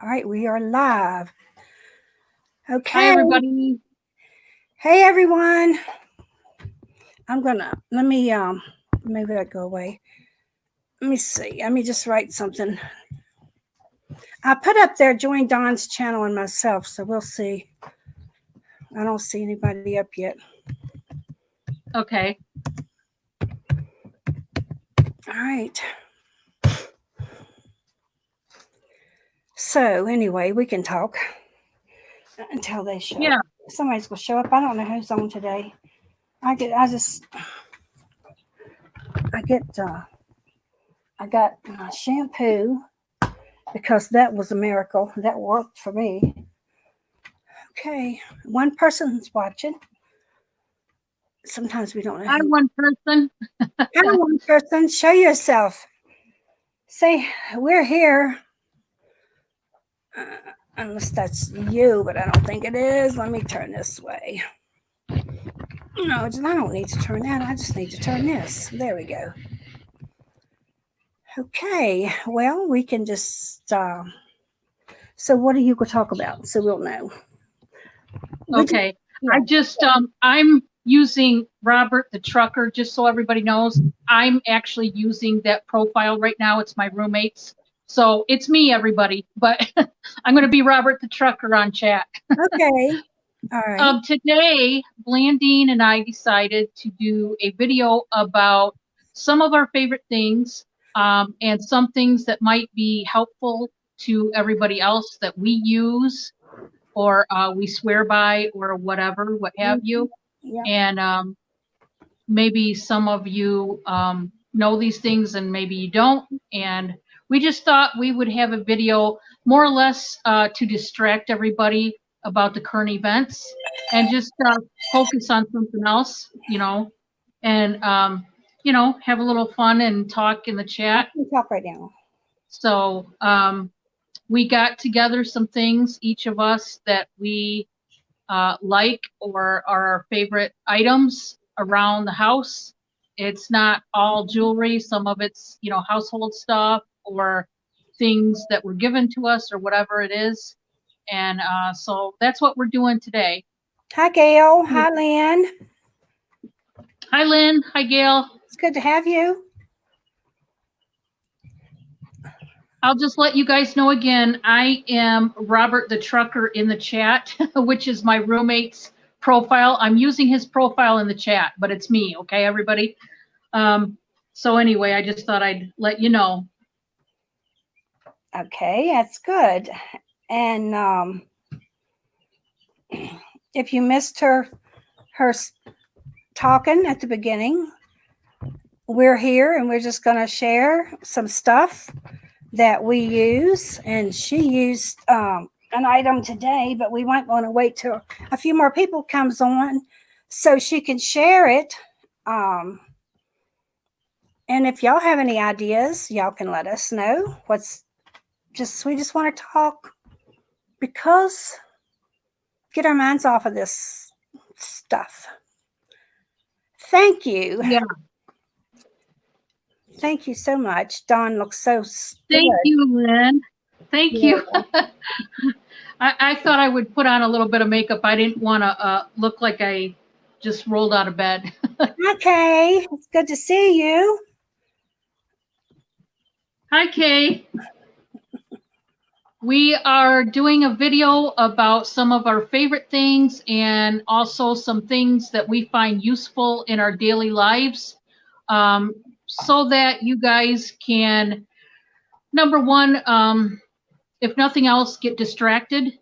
All right, we are live. Hi, Okay. everybody. Hey, everyone. Let me maybe that go away. Let me see. Let me just write something. I put up there join Don's channel and myself, so we'll see. I don't see anybody up yet. Okay. All right. So anyway, we can talk until they show. Yeah. Somebody's gonna show up. I don't know who's on today. I got my shampoo because that was a miracle. That worked for me. Okay, one person's watching. Sometimes we don't know. Hi, one person. Hi, one person. Show yourself. Say, we're here. Unless that's you, but I don't think it is. Let me turn this way. No, I don't need to turn that. I just need to turn this. There we go. Okay, well, we can just. So, what are you going to talk about? So we'll know. Okay. I'm using Robert the Trucker, just so everybody knows. I'm actually using that profile right now. It's my roommate's. So it's me, everybody. But I'm going to be Robert the Trucker on chat. Okay. All right. Today, Blandine and I decided to do a video about some of our favorite things and some things that might be helpful to everybody else that we use or we swear by or whatever, what have you. Yeah. And maybe some of you know these things and maybe you don't. And we just thought we would have a video more or less to distract everybody about the current events and just focus on something else, and, have a little fun and talk in the chat. I can talk right now. So we got together some things, each of us, that we like or are our favorite items around the house. It's not all jewelry. Some of it's, household stuff or things that were given to us or whatever it is. And so that's what we're doing today. Hi, Gail. Hi, Lynn. Hi, Lynn. Hi, Gail. It's good to have you. I'll just let you guys know again, I am Robert the Trucker in the chat, which is my roommate's profile. I'm using his profile in the chat, but it's me, okay, everybody? So anyway, I just thought I'd let you know. Okay, that's good. And if you missed her talking at the beginning, we're here and we're just going to share some stuff that we use. And she used an item today, but we might want to wait till a few more people comes on so she can share it. And if y'all have any ideas, y'all can let us know. We just want to talk because get our minds off of this stuff. Thank you. Yeah. Thank you so much. Dawn looks so good. Thank you, Lynn. Thank you. I thought I would put on a little bit of makeup. I didn't want to look like I just rolled out of bed. Okay. It's good to see you. Hi, Kay. We are doing a video about some of our favorite things and also some things that we find useful in our daily lives, so that you guys can, number one, if nothing else, get distracted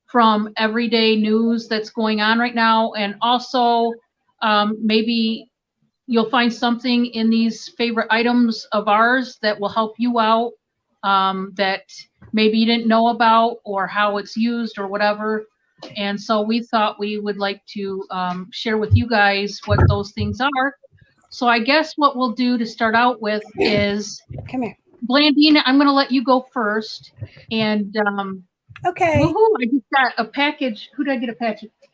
from everyday news that's going on right now. And also maybe you'll find something in these favorite items of ours that will help you out, that maybe you didn't know about or how it's used or whatever. And so we thought we would like to share with you guys what those things are. So I guess what we'll do to start out with is, come here, Blandine, I'm going to let you go first. And okay. Woohoo, I just got a package. Who did I get a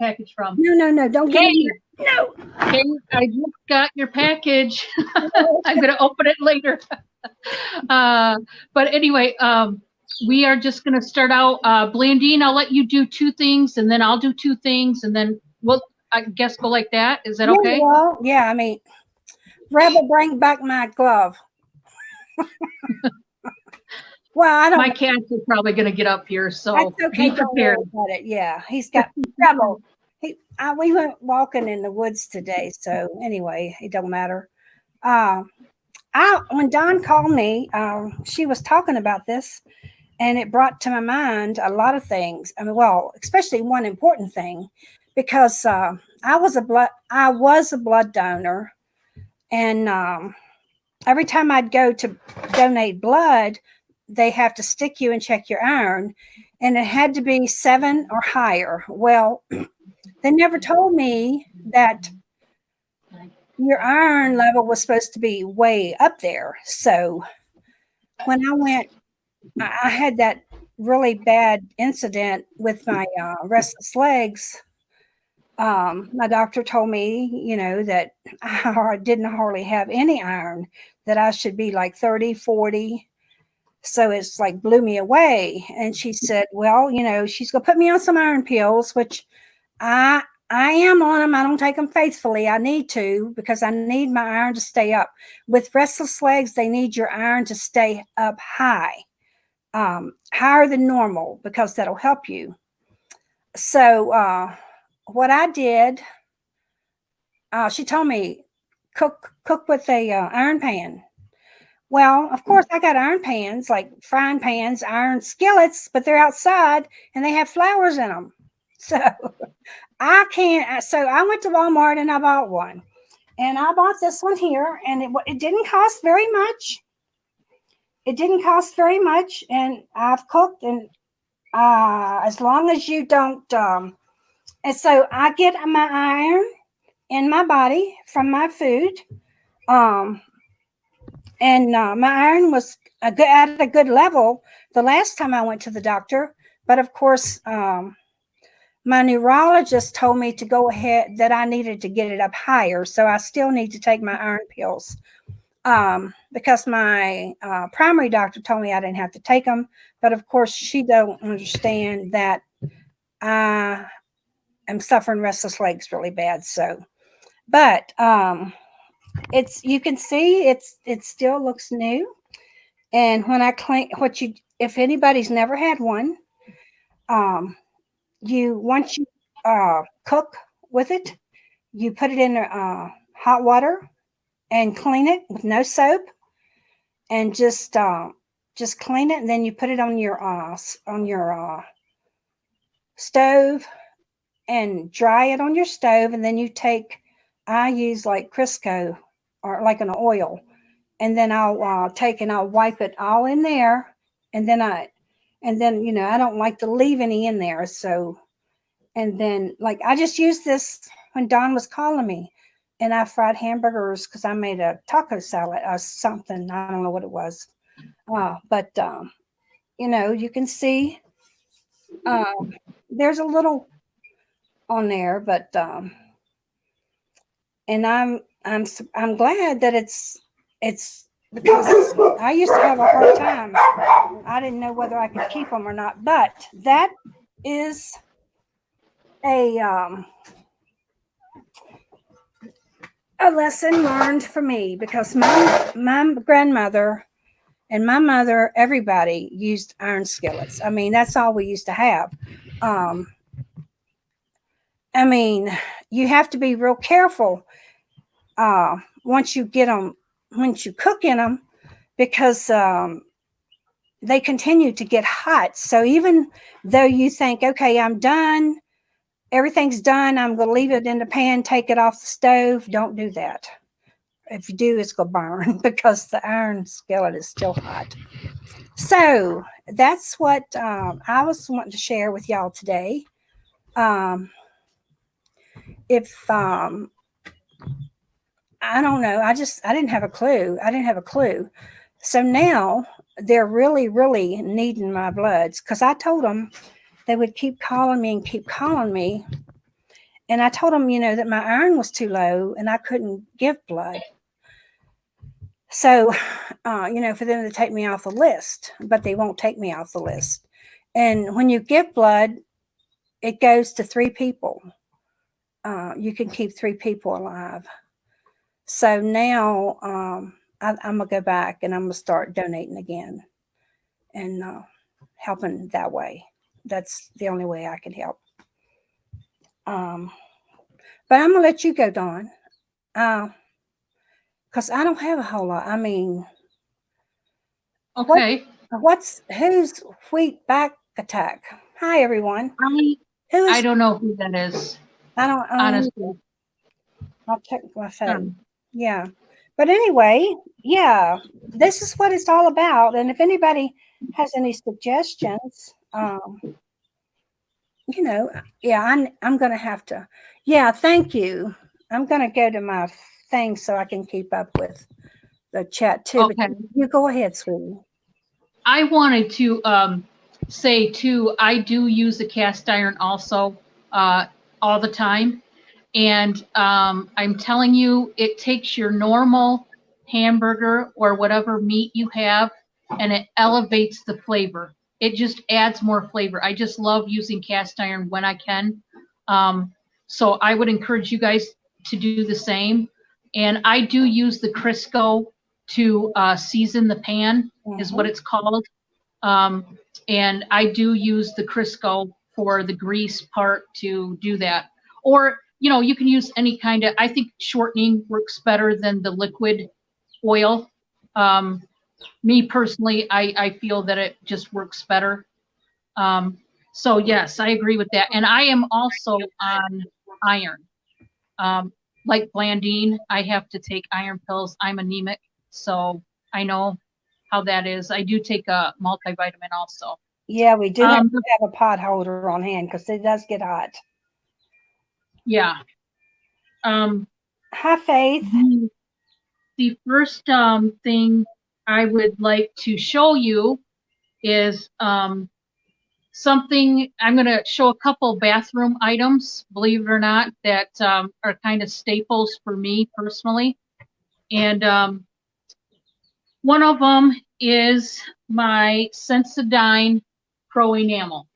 package from? No, don't get it. No. Okay, I just got your package. I'm going to open it later. But anyway, we are just going to start out. Blandine, I'll let you do 2 things, and then I'll do 2 things, and then we'll, I guess, go like that. Is that okay? Well, yeah, I mean, Rebel, bring back my glove. Well, I don't. My cats are probably going to get up here, so That's okay. be prepared. Don't worry about it. Yeah, he's got Rebel. We went walking in the woods today, so anyway, it don't matter. When Dawn called me, she was talking about this, and it brought to my mind a lot of things. I mean, well, especially one important thing, because I was a blood donor, and every time I'd go to donate blood, they have to stick you and check your iron, and it had to be 7 or higher. Well, they never told me that your iron level was supposed to be way up there. So when I went, I had that really bad incident with my restless legs. My doctor told me, that I didn't hardly have any iron, that I should be like 30, 40. So it's like blew me away. And she said, well, she's going to put me on some iron pills, which I am on them. I don't take them faithfully. I need to, because I need my iron to stay up. With restless legs, they need your iron to stay up high, higher than normal, because that'll help you. So what I did, she told me, cook with a iron pan. Well, of course, I got iron pans, like frying pans, iron skillets, but they're outside and they have flowers in them. So I can't. So I went to Walmart and I bought one. And I bought this one here, and it didn't cost very much. It didn't cost very much, and I've cooked, and as long as you don't, and so I get my iron in my body from my food, and my iron was at a good level the last time I went to the doctor. But of course, my neurologist told me to go ahead, that I needed to get it up higher. So I still need to take my iron pills, because my primary doctor told me I didn't have to take them. But of course, she don't understand that I am suffering restless legs really bad. So, but you can see it still looks new. And when I clean, if anybody's never had one, once you cook with it, you put it in hot water and clean it with no soap, and just clean it, and then you put it on your stove and dry it on your stove, and then I use like Crisco or like an oil, and then I'll take and I'll wipe it all in there, and then I don't like to leave any in there. So, and then like I just used this when Dawn was calling me, and I fried hamburgers because I made a taco salad or something. I don't know what it was. But you can see there's a little on there, but and I'm glad that it's because I used to have a hard time. I didn't know whether I could keep them or not, but that is a lesson learned for me, because my grandmother and my mother, everybody used iron skillets. I mean, that's all we used to have. I mean, you have to be real careful once you cook in them, because they continue to get hot. So even though you think, okay, I'm done, everything's done, I'm going to leave it in the pan, take it off the stove, don't do that. If you do, it's going to burn, because the iron skillet is still hot. So that's what I was wanting to share with y'all today. I don't know, I didn't have a clue. So now they're really, really needing my bloods, because I told them they would keep calling me. And I told them, that my iron was too low and I couldn't give blood. So, for them to take me off the list, but they won't take me off the list. And when you give blood, it goes to 3 people. You can keep 3 people alive. So now I'm going to go back and I'm going to start donating again and helping that way. That's the only way I can help. But I'm going to let you go, Dawn. Because I don't have a whole lot. I mean, Okay. who's Wheat Back Attack? Hi, everyone. I don't know who that is. I don't honestly. I'll check my phone. Yeah. But anyway, yeah, this is what it's all about. And if anybody has any suggestions, yeah, I'm going to have to. Yeah, thank you. I'm going to go to my thing so I can keep up with the chat too. Okay. But you go ahead, sweetie. I wanted to say too, I do use the cast iron also all the time. And I'm telling you, it takes your normal hamburger or whatever meat you have and it elevates the flavor. It just adds more flavor. I just love using cast iron when I can. So I would encourage you guys to do the same. And I do use the Crisco to season the pan, is what it's called. And I do use the Crisco for the grease part to do that. Or, you can use any kind of, I think shortening works better than the liquid oil. Me personally, I feel that it just works better. So yes, I agree with that. And I am also on iron. Like Blandine, I have to take iron pills. I'm anemic, so I know how that is. I do take a multivitamin also. Yeah, we do have to have a pot holder on hand because it does get hot. Yeah. Hi, Faith. The first thing I would like to show you is something. I'm going to show a couple bathroom items, believe it or not, that are kind of staples for me personally. And one of them is my Sensodyne Pro Enamel.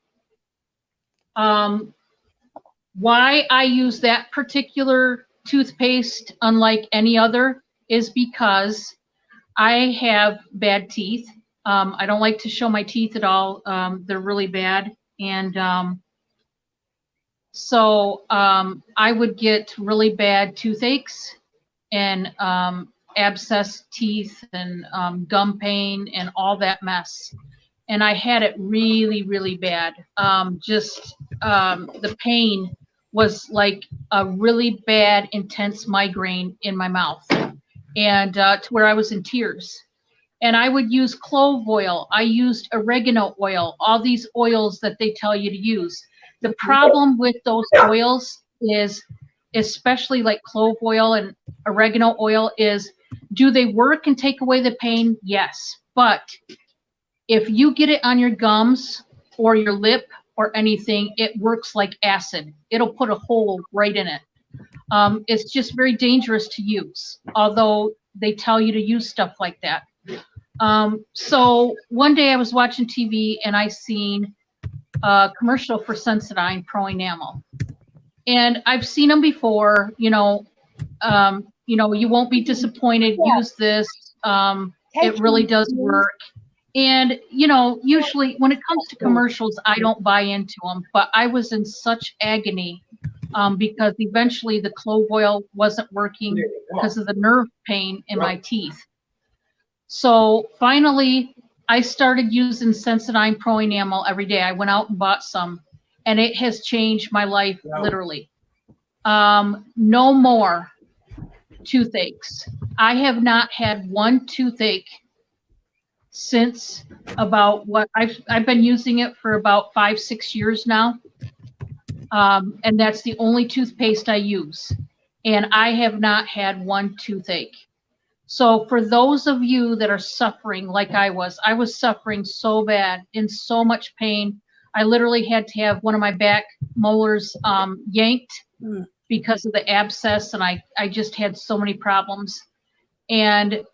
Why I use that particular toothpaste, unlike any other, is because I have bad teeth. I don't like to show my teeth at all. They're really bad. And so I would get really bad toothaches and abscessed teeth and gum pain and all that mess. And I had it really, really bad. The pain was like a really bad, intense migraine in my mouth, and to where I was in tears. And I would use clove oil. I used oregano oil, all these oils that they tell you to use. The problem with those oils is, especially like clove oil and oregano oil, is do they work and take away the pain? Yes. But if you get it on your gums or your lip or anything, it works like acid. It'll put a hole right in it. It's just very dangerous to use, although they tell you to use stuff like that. So one day I was watching TV and I seen a commercial for Sensodyne Pro Enamel. And I've seen them before, you won't be disappointed. Yeah. Use this. It really does work. And, usually when it comes to commercials, I don't buy into them, but I was in such agony because eventually the clove oil wasn't working because of the nerve pain in my teeth. So finally, I started using Sensodyne Pro Enamel every day. I went out and bought some, and it has changed my life, literally. No more toothaches. I have not had one toothache since about I've been using it for about 5-6 years now. And that's the only toothpaste I use. And I have not had one toothache. So for those of you that are suffering like I was suffering so bad, in so much pain. I literally had to have one of my back molars yanked because of the abscess, and I just had so many problems. And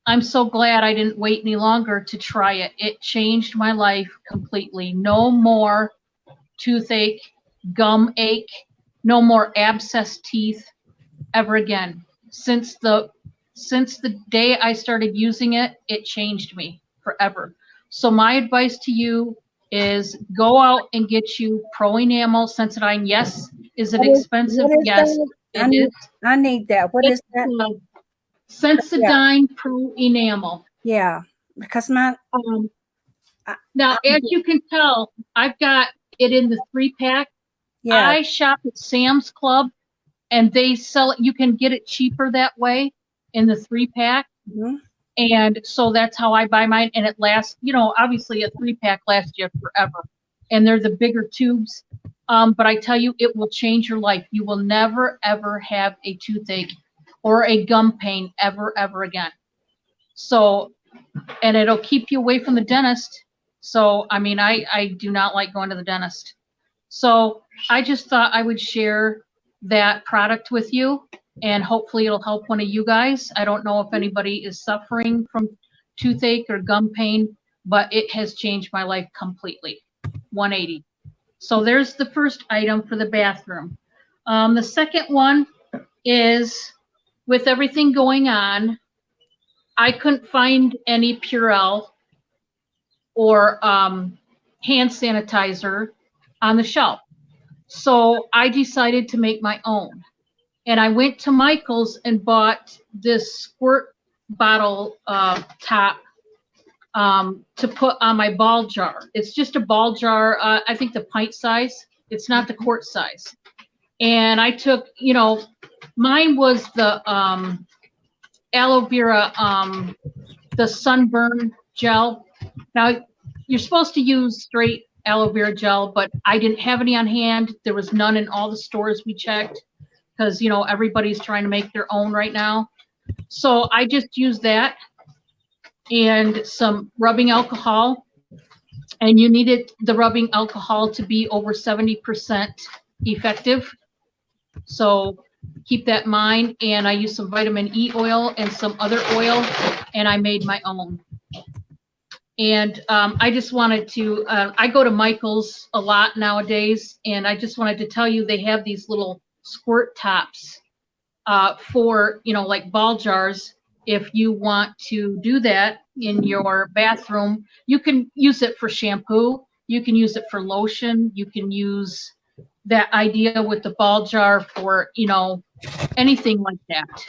I'm so glad I didn't wait any longer to try it. It changed my life completely. No more toothache, gum ache, no more abscessed teeth ever again. Since the day I started using it, it changed me forever. So my advice to you is go out and get you Pro Enamel Sensodyne. Yes, is it expensive? What is Yes, that? it is. I need that. What is It's that? Yeah, Sensodyne Pro Enamel. yeah. Because my I, Now, I, as you can tell, I've got it in the 3-pack. yeah. I shop at Sam's Club, and they sell it. You can get it cheaper that way in the 3-pack. Mhm. And so that's how I buy mine. And it lasts, obviously a 3-pack lasts you forever. And they're the bigger tubes. But I tell you, it will change your life. You will never, ever have a toothache or a gum pain ever, ever again. So, and it'll keep you away from the dentist. So, I mean, I do not like going to the dentist. So I just thought I would share that product with you, and hopefully it'll help one of you guys. I don't know if anybody is suffering from toothache or gum pain, but it has changed my life completely, 180. So there's the first item for the bathroom. The second one is, with everything going on, I couldn't find any Purell or hand sanitizer on the shelf. So I decided to make my own. And I went to Michael's and bought this squirt bottle top to put on my ball jar. It's just a ball jar, I think the pint size. It's not the quart size. And I took, mine was the aloe vera, the sunburn gel. Now, you're supposed to use straight aloe vera gel, but I didn't have any on hand. There was none in all the stores we checked because, everybody's trying to make their own right now. So I just used that and some rubbing alcohol. And you needed the rubbing alcohol to be over 70% effective. So keep that in mind. And I used some vitamin E oil and some other oil, and I made my own. And I just wanted to, I go to Michael's a lot nowadays, and I just wanted to tell you they have these little squirt tops for, like ball jars. If you want to do that in your bathroom, you can use it for shampoo. You can use it for lotion. You can use that idea with the ball jar for, anything like that.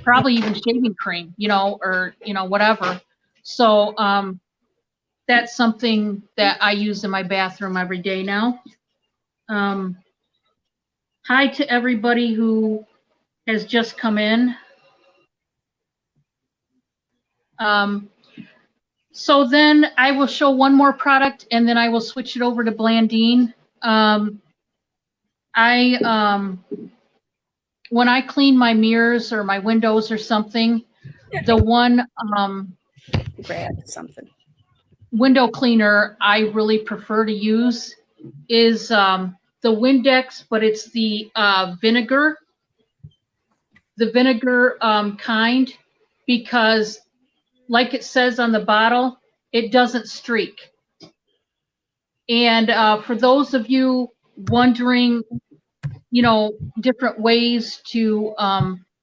Probably even shaving cream, or, whatever. So that's something that I use in my bathroom every day now. Hi to everybody who has just come in. So then I will show one more product, and then I will switch it over to Blandine. When I clean my mirrors or my windows or something, the one Grab something. window cleaner I really prefer to use is the Windex, but it's the vinegar kind, because like it says on the bottle, it doesn't streak. And for those of you wondering, different ways to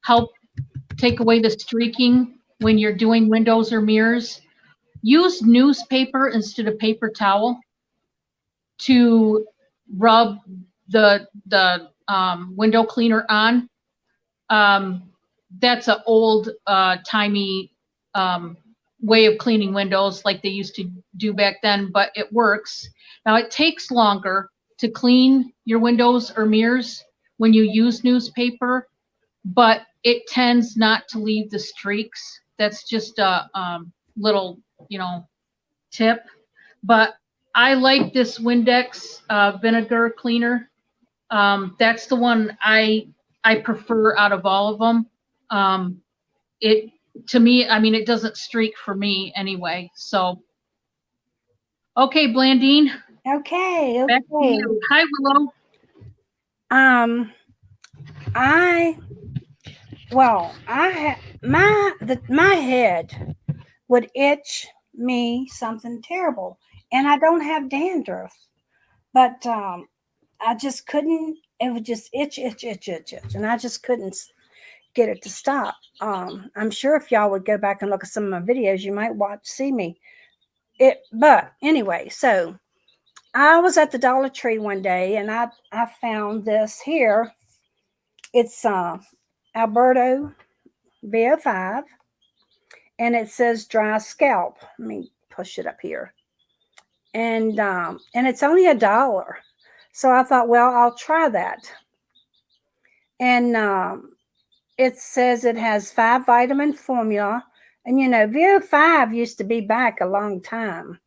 help take away the streaking when you're doing windows or mirrors, use newspaper instead of paper towel to rub the window cleaner on. That's an old timey way of cleaning windows like they used to do back then, but it works. Now it takes longer to clean your windows or mirrors when you use newspaper, but it tends not to leave the streaks. That's just a little, tip. But I like this Windex vinegar cleaner. That's the one I prefer out of all of them. To me, I mean, it doesn't streak for me anyway. So, okay, Blandine, Okay. back to you. Hi, Willow. I Well, I had my head would itch me something terrible, and I don't have dandruff, but I just couldn't. It would just itch, and I just couldn't get it to stop. I'm sure if y'all would go back and look at some of my videos, you might see me. But anyway, so I was at the Dollar Tree one day, and I found this here. It's Alberto VO5, and it says dry scalp. Let me push it up here, and it's only $1. So I thought, well, I'll try that. And it says it has 5 vitamin formula, and VO5 used to be back a long time.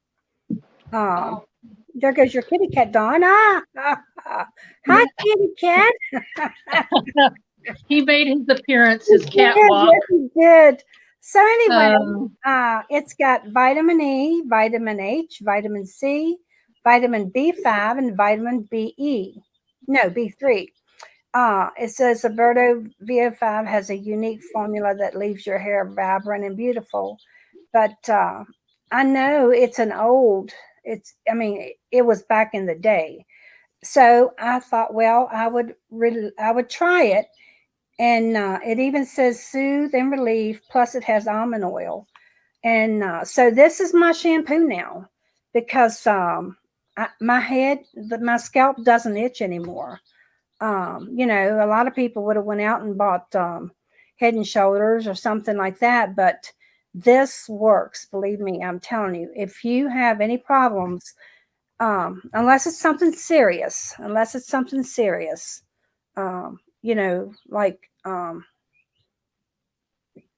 Oh, There goes your kitty cat, Dawn. Hi, kitty cat. he made his appearance, his Yes, catwalk. he did. So anyway, Um, it's got vitamin E, vitamin H, vitamin C, vitamin B5, and vitamin BE. No, B3. It says Alberto VO5 has a unique formula that leaves your hair vibrant and beautiful. But I know it's I mean, it was back in the day. So I thought, well, I would try it. And it even says soothe and relieve, plus it has almond oil. And so this is my shampoo now because my scalp doesn't itch anymore. A lot of people would have went out and bought Head and Shoulders or something like that, but this works. Believe me, I'm telling you. If you have any problems, unless it's something serious, like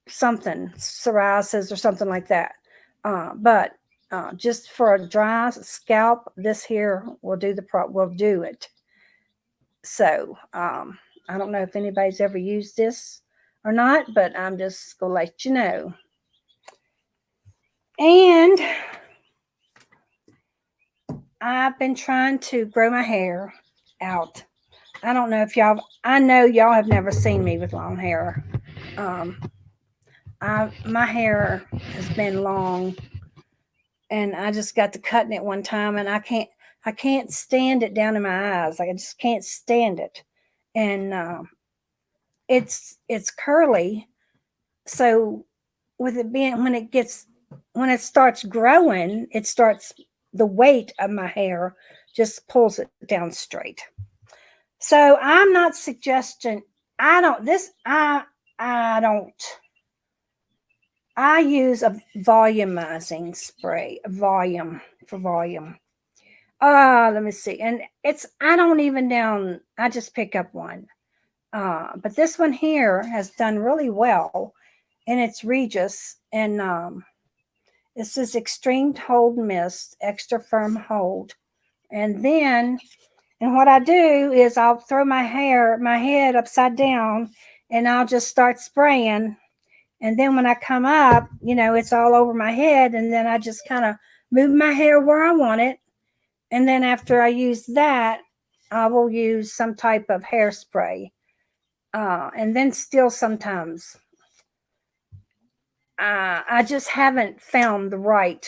something psoriasis or something like that. But just for a dry scalp, this here will do it. So I don't know if anybody's ever used this or not, but I'm just gonna let you know. And I've been trying to grow my hair out. I don't know if I know y'all have never seen me with long hair. Um, my hair has been long, and I just got to cutting it one time, and I can't stand it down in my eyes. Like I just can't stand it, and it's curly. So with it being when it starts growing, the weight of my hair just pulls it down straight. So I'm not suggesting I don't this I don't I use a volumizing spray, volume for volume. Let me see. And I don't even down, I just pick up one. But this one here has done really well, and it's Regis. And it says extreme hold mist, extra firm hold. And what I do is I'll throw my head upside down, and I'll just start spraying. And then when I come up, it's all over my head. And then I just kind of move my hair where I want it. And then after I use that, I will use some type of hairspray. And then still sometimes I just haven't found the right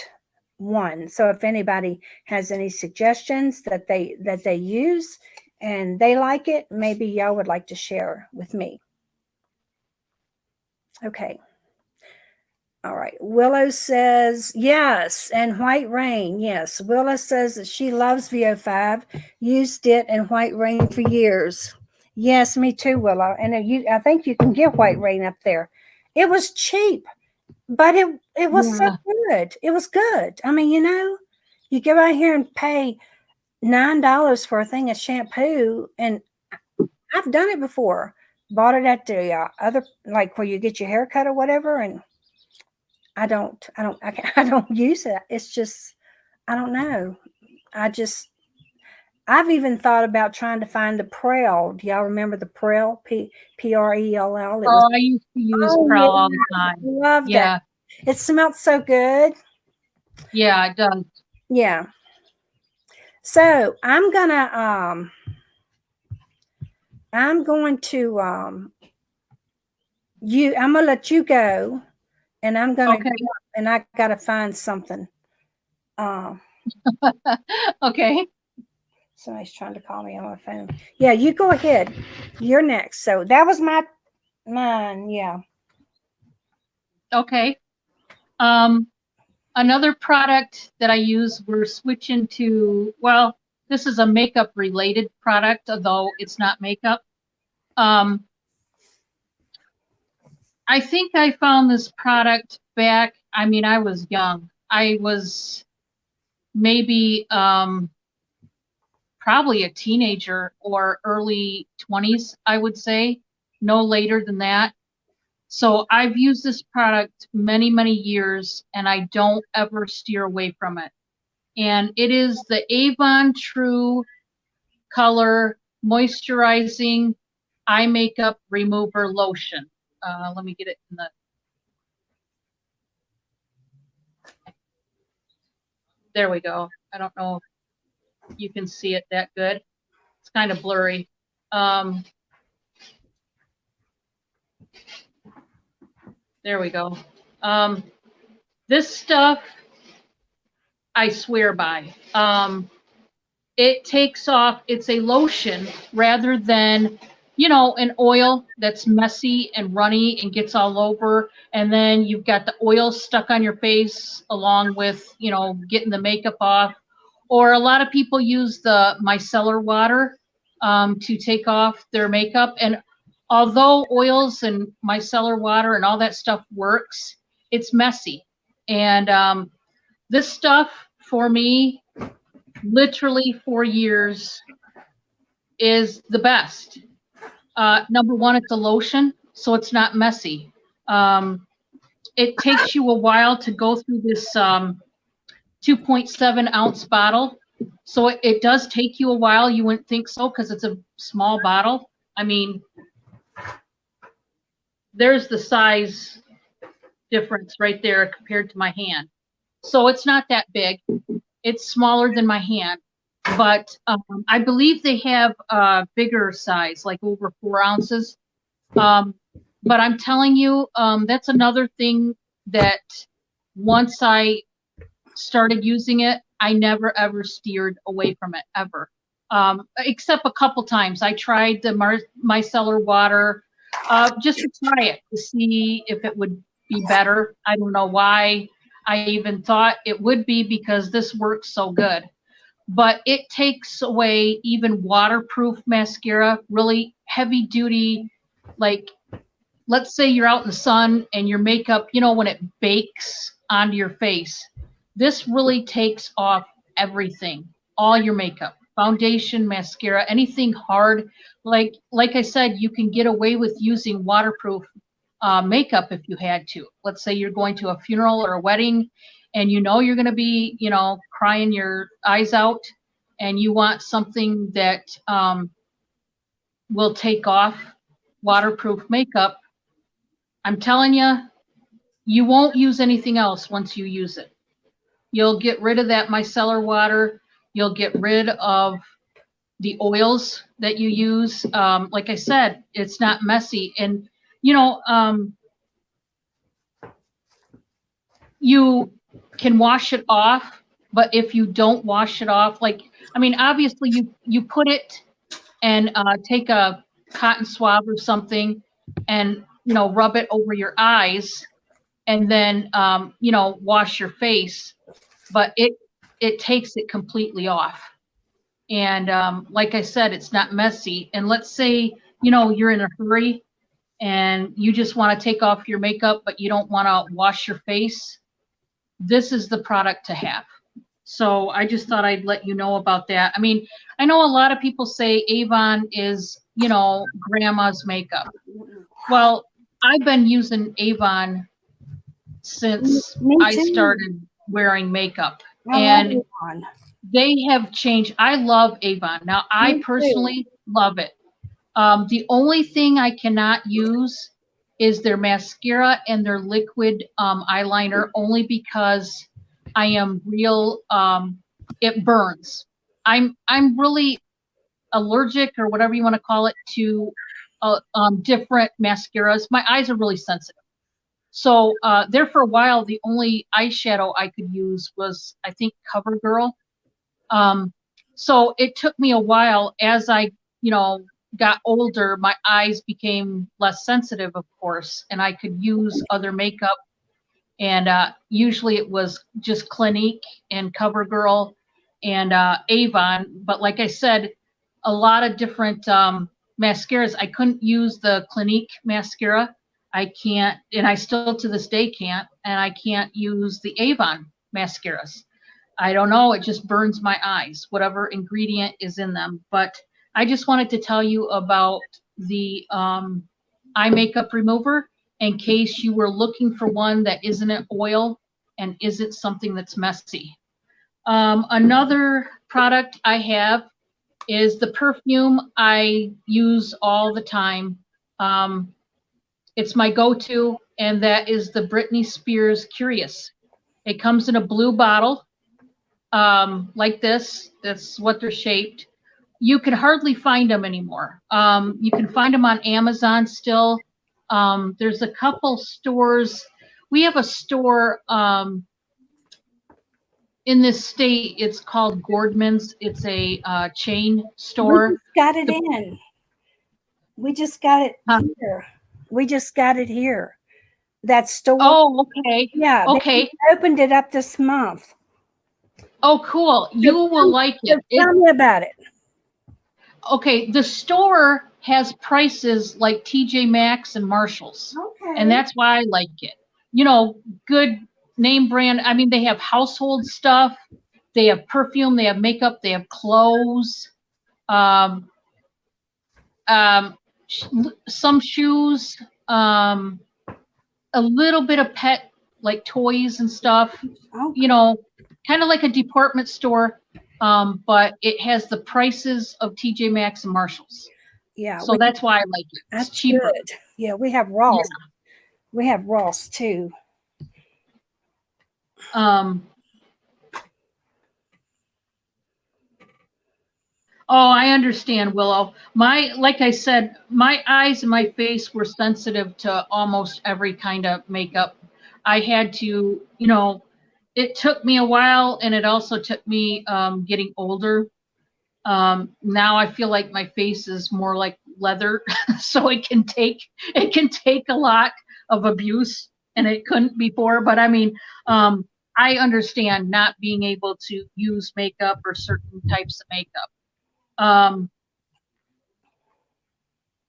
one. So if anybody has any suggestions that they use and they like it, maybe y'all would like to share with me. Okay. All right. Willow says yes, and White Rain, yes. Willow says that she loves VO5, used it in White Rain for years. Yes, me too, Willow. And I think you can get White Rain up there. It was cheap, but it was so good. It was good. I mean, you go out here and pay $9 for a thing of shampoo, and I've done it before. Bought it at the other, like where you get your hair cut or whatever, and I don't use it. It's just, I don't know. I've even thought about trying to find the Prell. Do y'all remember the Prell? Prell. It was, I used to use oh, Prel all yeah, the time. love that. Yeah, It smelled so good. yeah, it does. Yeah. So I'm going to I'm gonna let you go, and I'm gonna Okay. go, and I gotta find something. Okay. Somebody's trying to call me on my phone. Yeah, you go ahead. You're next. So that was mine. Yeah. Okay. Another product that I use, we're switching to, well, this is a makeup related product, although it's not makeup. I think I found this product back, I mean, I was young. I was maybe probably a teenager or early 20s, I would say, no later than that. So I've used this product many, many years, and I don't ever steer away from it. And it is the Avon True Color Moisturizing Eye Makeup Remover Lotion. Let me get it in the. There we go. I don't know if you can see it that good. It's kind of blurry. There we go. This stuff, I swear by. It takes off, it's a lotion rather than, you know, an oil that's messy and runny and gets all over. And then you've got the oil stuck on your face along with, you know, getting the makeup off. Or a lot of people use the micellar water to take off their makeup. And although oils and micellar water and all that stuff works, it's messy. And this stuff for me, literally 4 years, is the best. Number one, it's a lotion, so it's not messy. It takes you a while to go through this 2.7 ounce bottle. So it does take you a while. You wouldn't think so because it's a small bottle. I mean, there's the size difference right there compared to my hand. So it's not that big. It's smaller than my hand. But I believe they have a bigger size, like over 4 ounces. But I'm telling you, that's another thing that once I started using it, I never ever steered away from it ever. Except a couple times. I tried the micellar water just to try it to see if it would be better. I don't know why I even thought it would be because this works so good. But it takes away even waterproof mascara, really heavy duty, like let's say you're out in the sun and your makeup, you know, when it bakes onto your face, this really takes off everything, all your makeup, foundation, mascara, anything hard. Like I said, you can get away with using waterproof makeup if you had to. Let's say you're going to a funeral or a wedding and you know you're going to be, you know, crying your eyes out and you want something that will take off waterproof makeup. I'm telling you, you won't use anything else once you use it. You'll get rid of that micellar water. You'll get rid of the oils that you use. Like I said, it's not messy. And, you know, you can wash it off, but if you don't wash it off, like, I mean, obviously you put it and take a cotton swab or something and, you know, rub it over your eyes and then, you know, wash your face, but it takes it completely off. And like I said, it's not messy. And let's say, you know, you're in a hurry and you just want to take off your makeup, but you don't want to wash your face. This is the product to have. So I just thought I'd let you know about that. I mean, I know a lot of people say Avon is, you know, grandma's makeup. Well, I've been using Avon since Me I too. started wearing makeup. I And love Avon. they have changed. I love Avon. Now, I Me too. personally love it. The only thing I cannot use is their mascara and their liquid eyeliner, only because I am real. It burns. I'm really allergic or whatever you want to call it to different mascaras. My eyes are really sensitive. So there for a while, the only eyeshadow I could use was, I think, CoverGirl. So it took me a while as I, got older, my eyes became less sensitive, of course, and I could use other makeup. And usually it was just Clinique and CoverGirl and Avon. But like I said, a lot of different mascaras. I couldn't use the Clinique mascara. I can't, and I still to this day can't, and I can't use the Avon mascaras. I don't know, it just burns my eyes, whatever ingredient is in them. But I just wanted to tell you about the eye makeup remover in case you were looking for one that isn't an oil and isn't something that's messy. Another product I have is the perfume I use all the time. It's my go-to, and that is the Britney Spears Curious. It comes in a blue bottle, like this. That's what they're shaped. You can hardly find them anymore. You can find them on Amazon still. There's a couple stores. We have a store in this state. It's called Gordman's. It's a chain store. We just got it in. We just got it here. We just got it here. That store. Oh, okay. Yeah. Okay. They opened it up this month. Oh, cool. You will like it. Tell me about it. Okay, the store has prices like TJ Maxx and Marshalls. Okay. And that's why I like it. Good name brand. I mean, they have household stuff. They have perfume. They have makeup. They have clothes. Some shoes. A little bit of pet, like toys and stuff. Okay. Kind of like a department store. But it has the prices of TJ Maxx and Marshalls. Yeah. So that's why I like it. It's cheaper. Good. Yeah, we have Ross. Yeah. We have Ross too. Oh, I understand, Willow. Like I said, my eyes and my face were sensitive to almost every kind of makeup. I had to, it took me a while, and it also took me getting older. Now I feel like my face is more like leather, so it can take a lot of abuse, and it couldn't before. But I mean, I understand not being able to use makeup or certain types of makeup.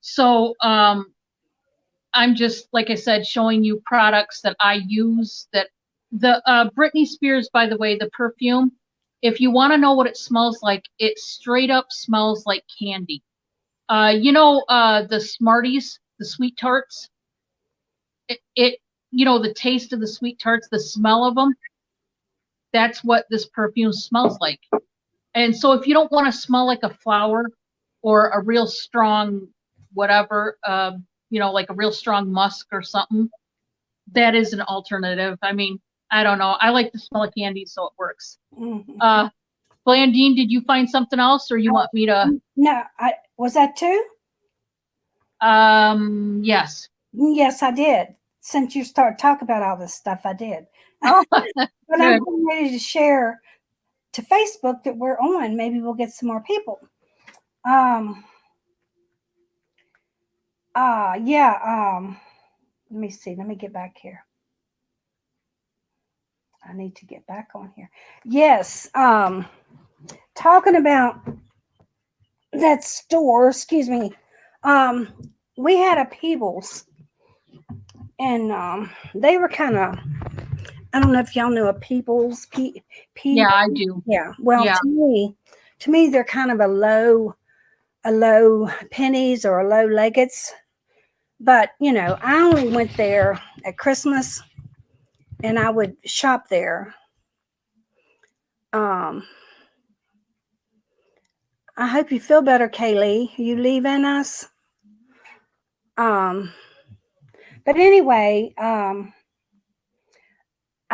So I'm just, like I said, showing you products that I use. That the Britney Spears, by the way, the perfume, if you want to know what it smells like, it straight up smells like candy. The Smarties, the Sweet Tarts, the taste of the Sweet Tarts, the smell of them, that's what this perfume smells like. And so if you don't want to smell like a flower or a real strong whatever, like a real strong musk or something, that is an alternative. I mean, I don't know. I like the smell of candy, so it works. Mm-hmm. Blandine, did you find something else, or you want me to? No, was that two? Yes. Yes, I did. Since you started talking about all this stuff, I did. Oh, but I'm ready to share to Facebook that we're on. Maybe we'll get some more people. Let me see. Let me get back here. I need to get back on here. Yes. Talking about that store, excuse me. We had a Peebles, and they were kind of, I don't know if y'all know a Peebles. Yeah, I do. Yeah. Well, yeah. To me, they're kind of a low pennies or a low leggeds. But, I only went there at Christmas, and I would shop there. I hope you feel better, Kaylee. Are you leaving us? But anyway, I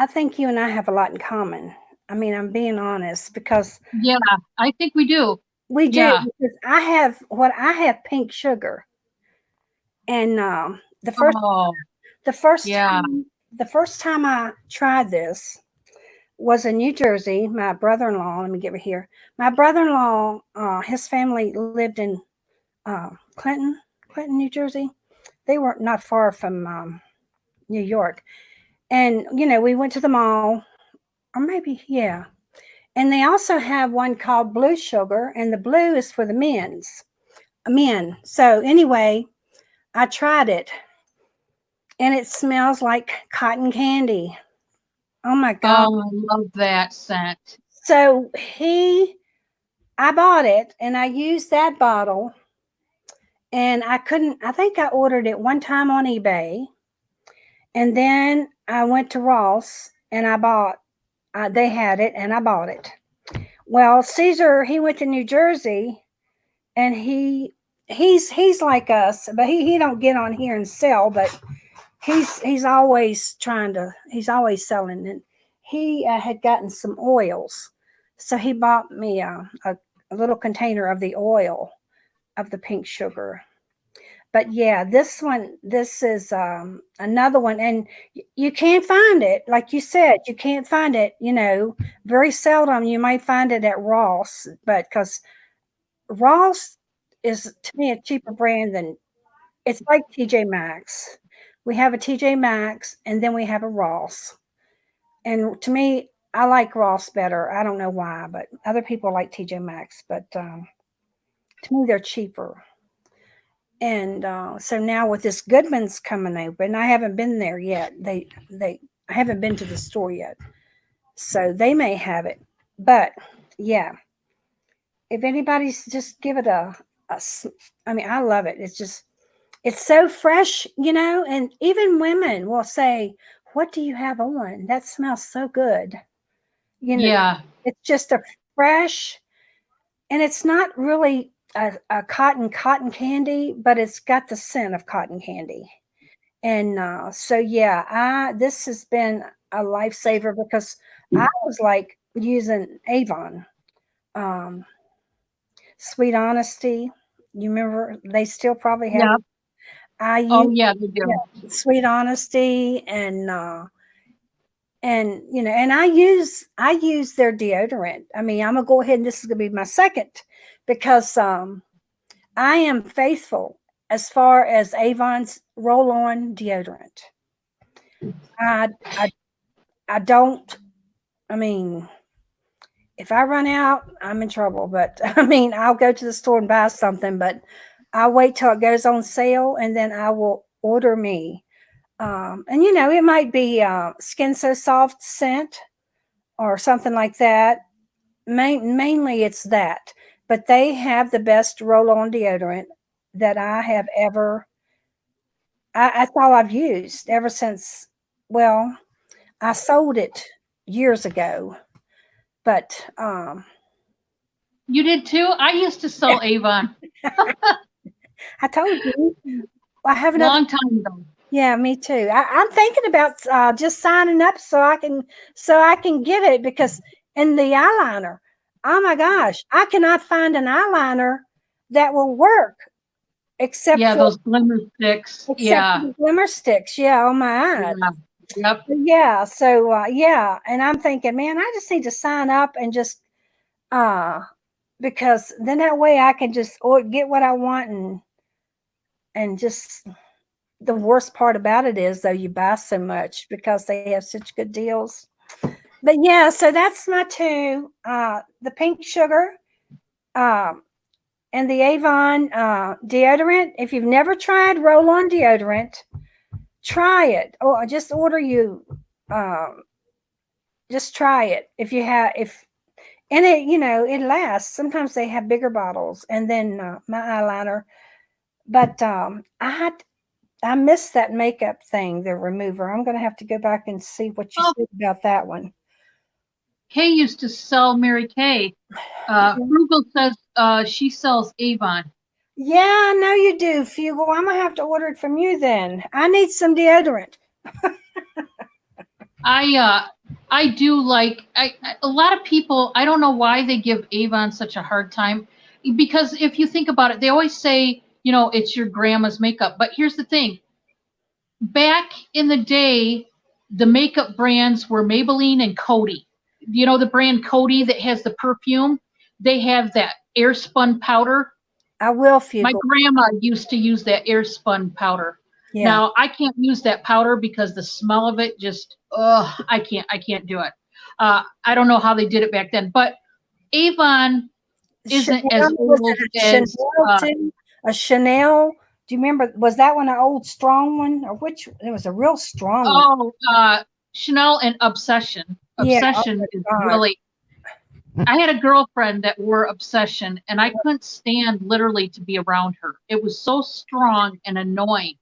think you and I have a lot in common. I mean, I'm being honest, because yeah, I think we do. We do. Yeah. Because I have pink sugar. And the first Oh, the first yeah. time the first time I tried this was in New Jersey. My brother-in-law, let me get right here. My brother-in-law, his family lived in Clinton, New Jersey. They were not far from New York. And, we went to the mall, or maybe, yeah. And they also have one called Blue Sugar, and the blue is for the men. So anyway, I tried it, and it smells like cotton candy. Oh my God. Oh, I love that scent. So I bought it, and I used that bottle, and I think I ordered it one time on eBay, and then I went to Ross, and they had it, and I bought it. Well, Caesar, he went to New Jersey, and he's like us, but he don't get on here and sell, but he's always he's always selling. And he had gotten some oils, so he bought me a little container of the oil of the pink sugar. But yeah, this is another one, and you can't find it. Like you said, you can't find it. Very seldom you might find it at Ross, but because Ross is, to me, a cheaper brand than, it's like TJ Maxx. We have a TJ Maxx, and then we have a Ross. And to me, I like Ross better. I don't know why, but other people like TJ Maxx. But to me, they're cheaper. And so now with this Goodman's coming open, I haven't been there yet. I haven't been to the store yet, so they may have it. But yeah, if anybody's, just give it I mean, I love it. It's so fresh, and even women will say, "What do you have on? That smells so good." Yeah. It's just a fresh, and it's not really a cotton candy, but it's got the scent of cotton candy. And so yeah, this has been a lifesaver because I was like using Avon, um, Sweet Honesty. You remember they still probably have Yeah. it. I Oh, use, yeah, they do. yeah, Sweet Honesty, and I use their deodorant. I mean, I'm gonna go ahead, and this is gonna be my second, because I am faithful as far as Avon's roll-on deodorant. I I I don't. I mean, if I run out, I'm in trouble. But I mean, I'll go to the store and buy something, but I'll wait till it goes on sale, and then I will order me. And it might be Skin So Soft scent or something like that. Mainly, it's that. But they have the best roll-on deodorant that I have ever. That's all I've used ever since. Well, I sold it years ago, but You did too? I used to sell Avon I told you I have another. long time ago. Yeah, me too. I'm thinking about just signing up so I can get it, because in the eyeliner, oh my gosh, I cannot find an eyeliner that will work except Yeah, for those glimmer sticks. Yeah. the glimmer sticks. Yeah, on my eyes. Yeah. Yep. Yeah. So yeah, and I'm thinking, man, I just need to sign up and just uh because then that way I can just get what I want, and just, the worst part about it is, though, you buy so much because they have such good deals. But yeah, so that's my two: the pink sugar, um, and the Avon deodorant. If you've never tried roll-on deodorant, try it, or just order you. Um, just try it if you have if and it lasts. Sometimes they have bigger bottles, and then my eyeliner. But I missed that makeup thing, the remover. I'm going to have to go back and see what you Oh, said about that one. Kay used to sell Mary Kay. Frugal says she sells Avon. Yeah, I know you do, Fugle. I'm going to have to order it from you then. I need some deodorant. I do like a lot of people. I don't know why they give Avon such a hard time, because if you think about it, they always say you know, it's your grandma's makeup. But here's the thing. Back in the day, the makeup brands were Maybelline and Coty. You know the brand Coty that has the perfume? They have that air spun powder. I will, My Fugel. grandma used to use that air spun powder. Yeah. Now I can't use that powder because the smell of it just, I can't do it. I don't know how they did it back then, but Avon isn't as Chanel, was old it a as, Chanel too? A Chanel? Do you remember? Was that one an old strong one, or which? It was a real strong one. Chanel and Obsession. Yeah. Oh Obsession my is God. really. I had a girlfriend that wore Obsession, and I couldn't stand literally to be around her. It was so strong and annoying.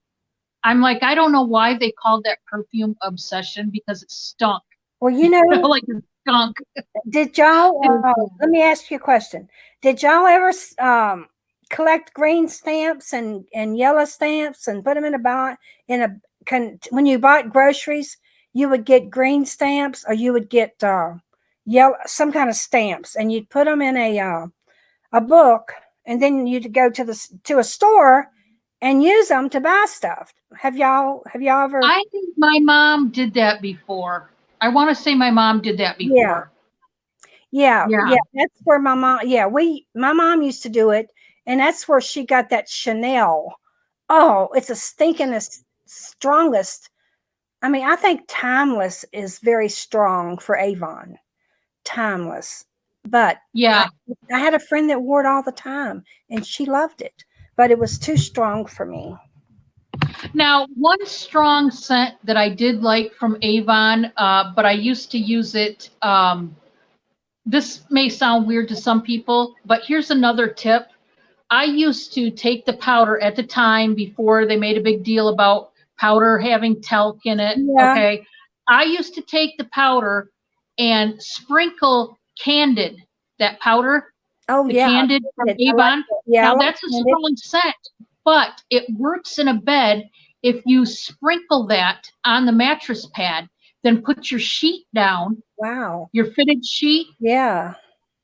I'm like, I don't know why they called that perfume Obsession because it stunk. Well, you know, Like it stunk. did y'all? Let me ask you a question. Did y'all ever collect green stamps and yellow stamps and put them in when you bought groceries? You would get green stamps, or you would get yellow, some kind of stamps, and you'd put them in a book, and then you'd go to a store and use them to buy stuff. Have y'all ever? I think my mom did that before. I want to say my mom did that before. Yeah. Yeah. That's where my mom. Yeah, my mom used to do it, and that's where she got that Chanel. Oh, it's a stinkingest, strongest. I mean, I think Timeless is very strong for Avon. Timeless, but Yeah. I had a friend that wore it all the time, and she loved it, but it was too strong for me. Now, one strong scent that I did like from Avon, but I used to use it. This may sound weird to some people, but here's another tip. I used to take the powder at the time before they made a big deal about powder having talc in it. Yeah. Okay. I used to take the powder and sprinkle Candid, that powder, Oh the yeah, Candid from I like Avon. it. Yeah, I Now like that's a Candid. strong scent, but it works in a bed if you sprinkle that on the mattress pad, then put your sheet down, Wow. your fitted sheet, Yeah.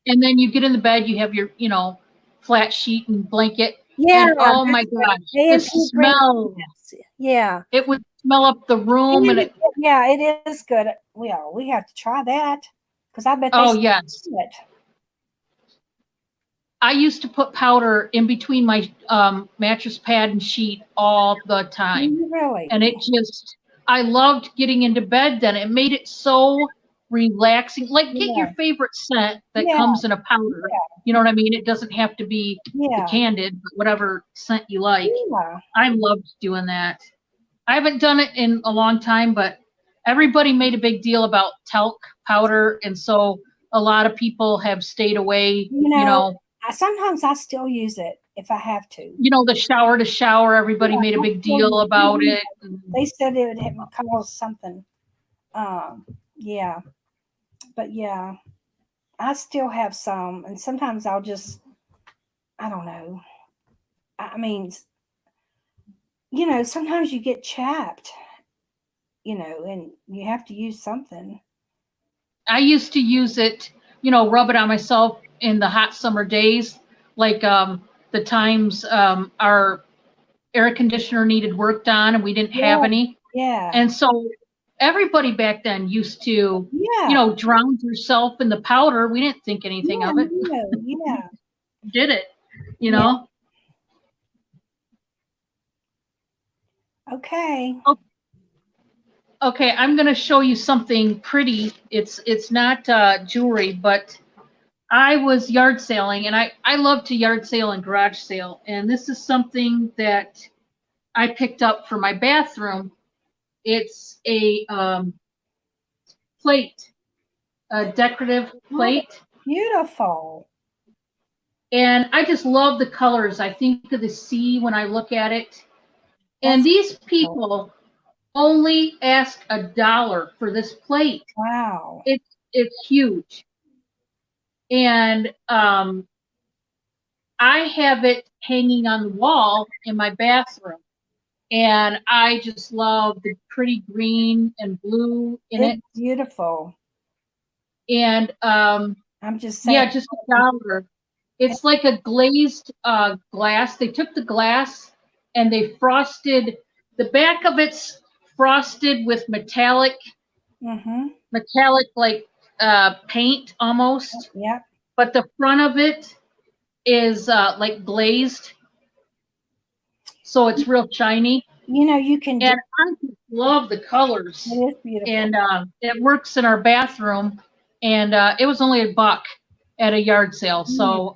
and then you get in the bed, you have your, you know, flat sheet and blanket. Yeah. And oh my That's right. gosh, the A&P green smell, stamps. Yeah. it would smell up the room and it, Yeah, it is good. Well, we have to try that because I bet they oh still yes. do it. I used to put powder in between my mattress pad and sheet all the time. Really? And it just, I loved getting into bed then. It made it so relaxing. Like get your Yeah. favorite scent that Yeah. comes in a powder. Yeah. You know what I mean? It doesn't have to be the Yeah. Candid, but whatever scent you like. Yeah. I loved doing that. I haven't done it in a long time, but everybody made a big deal about talc powder. And so a lot of people have stayed away, you know, Sometimes I still use it if I have to. the shower to shower, everybody Yeah, made a big deal about it. They said it would cause something. Yeah. But yeah, I still have some, and sometimes I'll just, I don't know. I mean, sometimes you get chapped, and you have to use something. I used to use it, rub it on myself in the hot summer days, like the times our air conditioner needed worked on and we didn't have any. Yeah. And so everybody back then used to, Yeah. drown yourself in the powder. We didn't think anything of it. Yeah. Did it, you know? Okay. Okay, I'm going to show you something pretty. It's not jewelry, but I was yard sailing, and I love to yard sale and garage sale. And this is something that I picked up for my bathroom. It's a plate, a decorative plate. Beautiful. And I just love the colors. I think of the sea when I look at it. And these people only ask $1 for this plate. Wow. It's huge. And I have it hanging on the wall in my bathroom. And I just love the pretty green and blue in it. Beautiful. And I'm just saying. yeah, just $1. It's like a glazed glass. They took the glass and they frosted the back of it's frosted with metallic Mm-hmm. like paint almost, Yep. but the front of it is like glazed, so it's real shiny. You know, you can do And I just love the colors. it is beautiful. And it works in our bathroom. And it was only $1 at a yard sale. So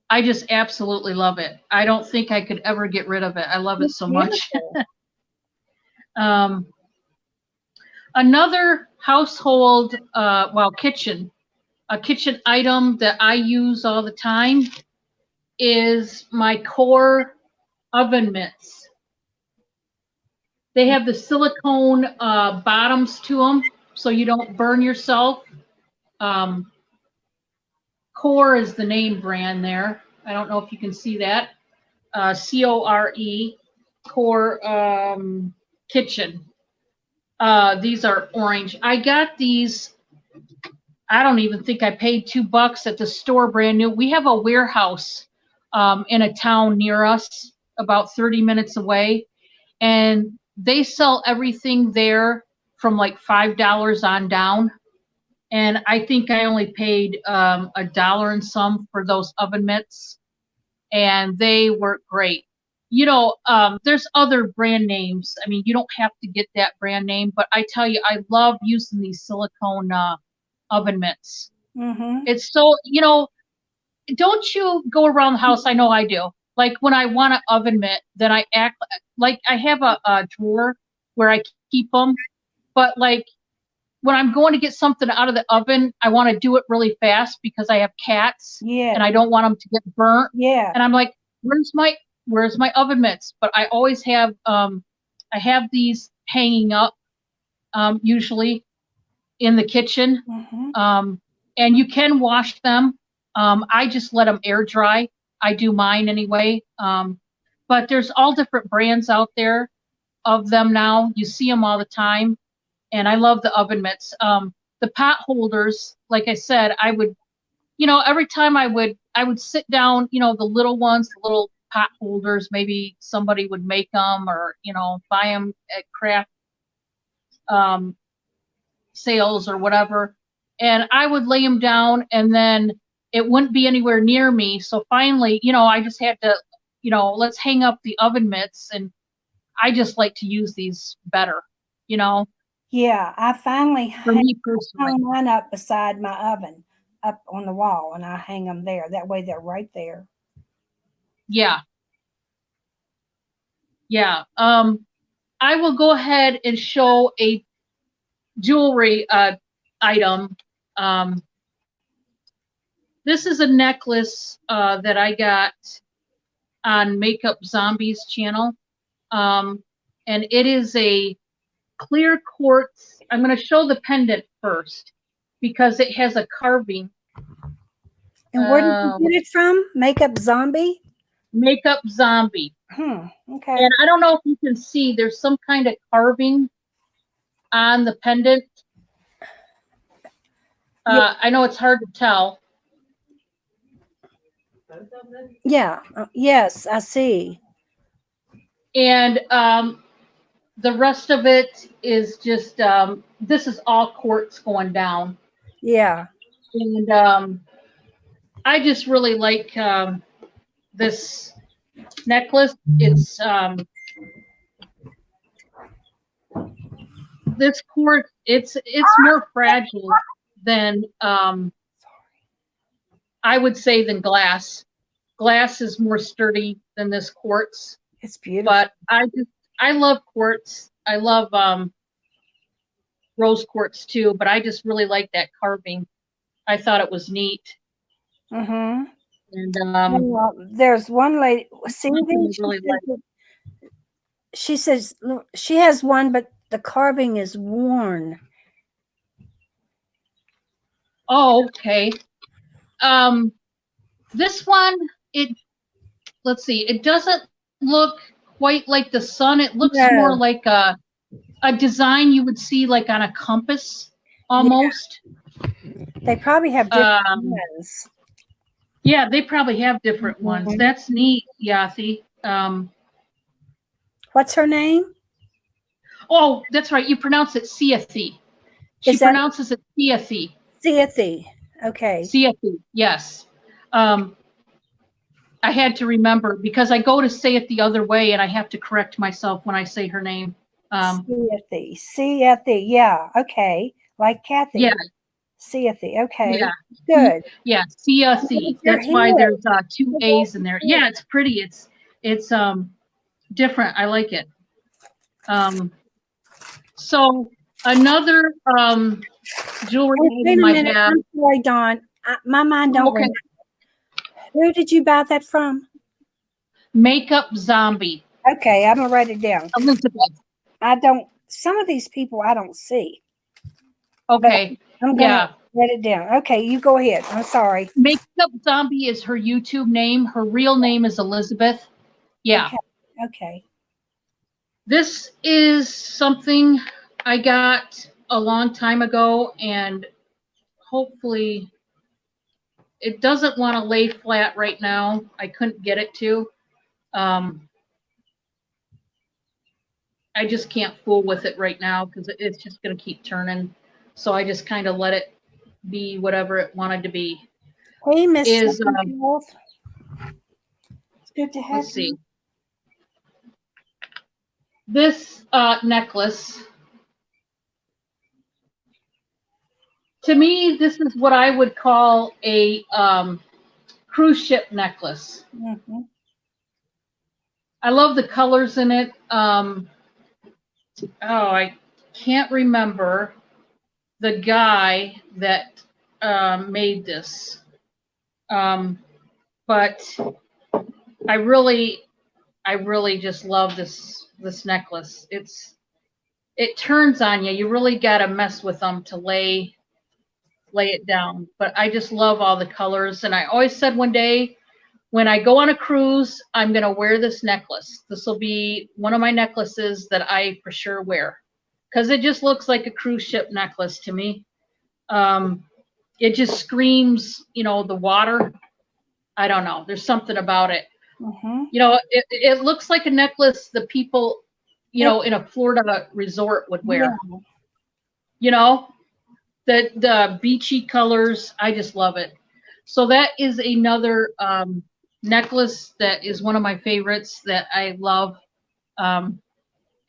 I just absolutely love it. I don't think I could ever get rid of it. I love it It's so much. beautiful. Another household, kitchen, a kitchen item that I use all the time is my Core oven mitts. They have the silicone bottoms to them so you don't burn yourself. Core is the name brand there. I don't know if you can see that. Core, Core Kitchen. These are orange. I got these, I don't even think I paid $2 at the store, brand new. We have a warehouse in a town near us, about 30 minutes away. And they sell everything there from like $5 on down. And I think I only paid $1 and some for those oven mitts. And they work great. You know, there's other brand names. I mean, you don't have to get that brand name, but I tell you, I love using these silicone oven mitts. Mm-hmm. It's so, you know, don't you go around the house? I know I do. Like when I want an oven mitt, then I act like I have a drawer where I keep them. But like when I'm going to get something out of the oven, I want to do it really fast because I have cats Yeah. and I don't want them to get burnt. Yeah. And I'm like, where's my oven mitts? But I always have I have these hanging up usually in the kitchen. Mm-hmm. And you can wash them. I just let them air dry. I do mine anyway. But there's all different brands out there of them now. You see them all the time. And I love the oven mitts. The pot holders, like I said, I would, you know, every time I would sit down, you know, the little ones, the little pot holders, maybe somebody would make them or, you know, buy them at craft sales or whatever. And I would lay them down and then it wouldn't be anywhere near me. So finally, you know, I just had to, you know, let's hang up the oven mitts. And I just like to use these better, you know. Yeah, I finally For me personally. hung mine up beside my oven, up on the wall, and I hang them there. That way, they're right there. Yeah. Yeah. I will go ahead and show a jewelry item. This is a necklace that I got on Makeup Zombies channel. And it is a clear quartz. I'm going to show the pendant first because it has a carving. And where did you get it from? Makeup Zombie? Makeup Zombie. Okay. And I don't know if you can see, there's some kind of carving on the pendant. Yeah. I know it's hard to tell. Yeah. Yes, I see. And the rest of it is just, this is all quartz going down. Yeah. And I just really like this necklace. It's this quartz. It's more fragile than I would say than glass. Glass is more sturdy than this quartz. It's beautiful. But I love quartz. I love rose quartz too. But I just really like that carving. I thought it was neat. Mm-hmm. And there's one lady, Cindy, really she says she has one, but the carving is worn. Oh, okay. This one, let's see, it doesn't look quite like the sun. It looks more like a design you would see like on a compass almost. Yeah. They probably have different ones. Yeah, they probably have different ones. Mhm. That's neat, Yathi. What's her name? Oh, that's right. You pronounce it Siathi. She Is that pronounces it Siathi. Theathy? Okay. Siathi, yes. Um, I had to remember because I go to say it the other way and I have to correct myself when I say her name. Theathy. Theathy. Yeah. Okay. Like Yeah, Kathy. Theathy. yeah, Okay. Good. yeah, I'm glad Siathi. you're That's why here. there's two I'm glad A's in there. you're Yeah, it's pretty. It's different. I like it. Um, so another jewelry here. Wait item a I minute. have. I'm sorry, Dawn. My mind don't Okay, remember. Who did you buy that from? Makeup Zombie, Okay, I'm gonna write it down. Elizabeth. I don't. Some of these people I don't see, but Okay, I'm gonna yeah. write it down. Okay, you go ahead. I'm sorry. Makeup Zombie is her YouTube name. Her real name is Elizabeth. Yeah. Okay. Okay. This is something I got a long time ago, and hopefully it doesn't want to lay flat right now. I couldn't get it to. Um, I just can't fool with it right now because it's just going to keep turning. So I just kind of let it be whatever it wanted to be. Hey, Miss Is Wolf. It's good to have let's see. you. This necklace, to me, this is what I would call a cruise ship necklace. Mm-hmm. I love the colors in it. I can't remember the guy that made this, but I really just love this necklace. It turns on you. You really got to mess with them to lay it down. But I just love all the colors, and I always said one day when I go on a cruise, I'm going to wear this necklace. This will be one of my necklaces that I for sure wear because it just looks like a cruise ship necklace to me. It just screams, the water. I don't know. There's something about it. Mm-hmm. It looks like a necklace the people, in a Florida resort would wear. Yeah. The beachy colors. I just love it. So that is another necklace that is one of my favorites that I love. And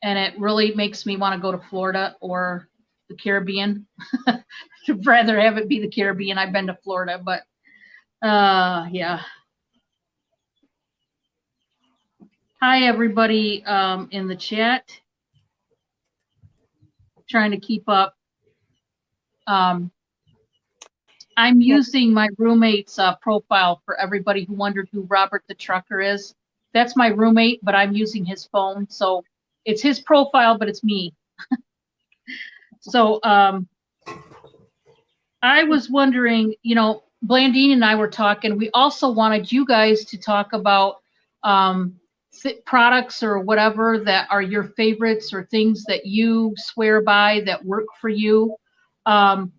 it really makes me want to go to Florida or the Caribbean. I'd rather have it be the Caribbean. I've been to Florida, but yeah. Hi, everybody in the chat. Trying to keep up. I'm using my roommate's profile for everybody who wondered who Robert the Trucker is. That's my roommate, but I'm using his phone. So it's his profile, but it's me. So I was wondering, Blandine and I were talking. We also wanted you guys to talk about products or whatever that are your favorites or things that you swear by that work for you. Kind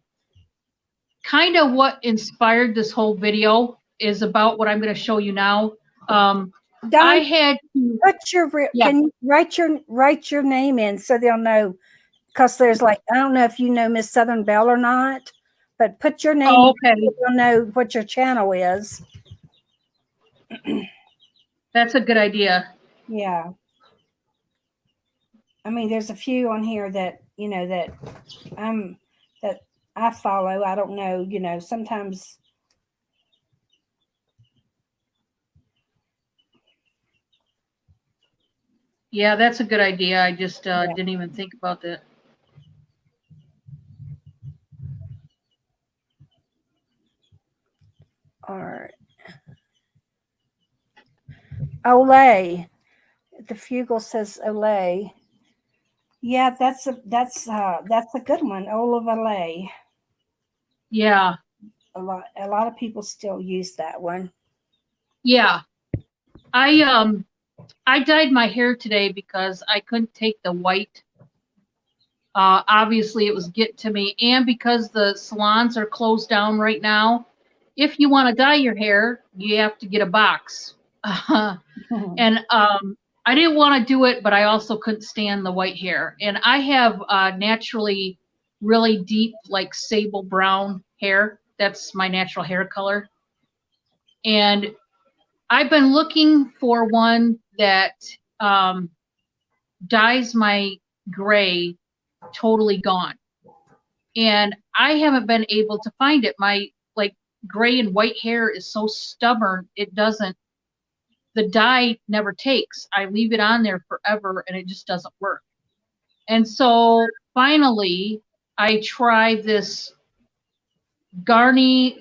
of what inspired this whole video is about what I'm going to show you now. I had to Can you write your name in so they'll know? Because there's I don't know if you know Miss Southern Belle or not, but put your name in okay. so they'll know what your channel is. That's a good idea. Yeah. I mean, there's a few on here that that I follow. I don't know. Sometimes. Yeah, that's a good idea. I just didn't even think about that. All right. Olay. The Fugle says Olay. Yeah, that's a good one. Ola Olay. Yeah. A lot of people still use that one. Yeah. I dyed my hair today because I couldn't take the white. Obviously it was getting to me, and because the salons are closed down right now, if you want to dye your hair, you have to get a box. And I didn't want to do it, but I also couldn't stand the white hair. And I have naturally really deep, like sable brown hair. That's my natural hair color. And I've been looking for one that dyes my gray totally gone. And I haven't been able to find it. My like gray and white hair is so stubborn, it doesn't, the dye never takes. I leave it on there forever and it just doesn't work. And so finally, I tried this Garnier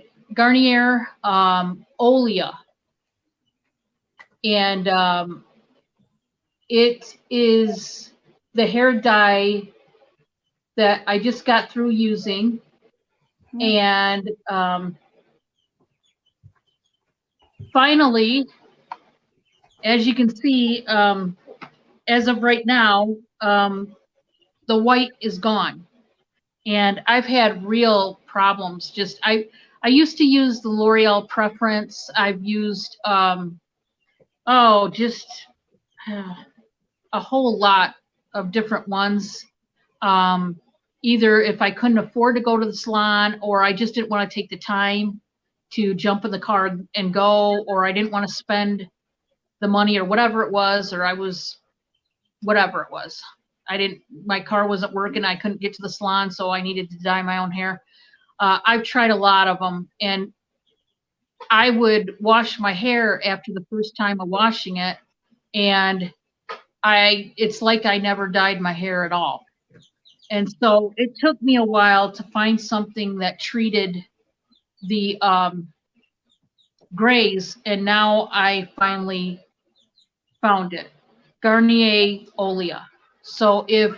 Olia. And it is the hair dye that I just got through using. And finally, as you can see, as of right now, the white is gone. And I've had real problems. Just I used to use the L'Oreal Preference. I've used just a whole lot of different ones. Either if I couldn't afford to go to the salon, or I just didn't want to take the time to jump in the car and go, or I didn't want to spend the money or whatever it was, or I was whatever it was. My car wasn't working. I couldn't get to the salon, so I needed to dye my own hair. I've tried a lot of them, and I would wash my hair after the first time of washing it, and it's like I never dyed my hair at all. And so it took me a while to find something that treated the grays, and now I finally found it. Garnier Olia. So if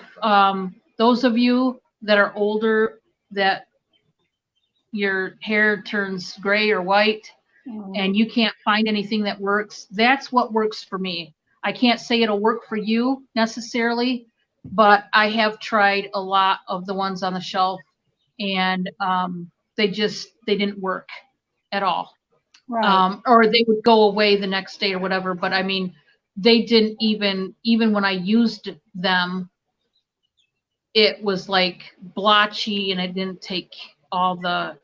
those of you that are older, that your hair turns gray or white and you can't find anything that works, that's what works for me. I can't say it'll work for you necessarily, but I have tried a lot of the ones on the shelf, and they didn't work at all. Right. Or they would go away the next day or whatever. But I mean, they didn't even when I used them, it was like blotchy and it didn't take all the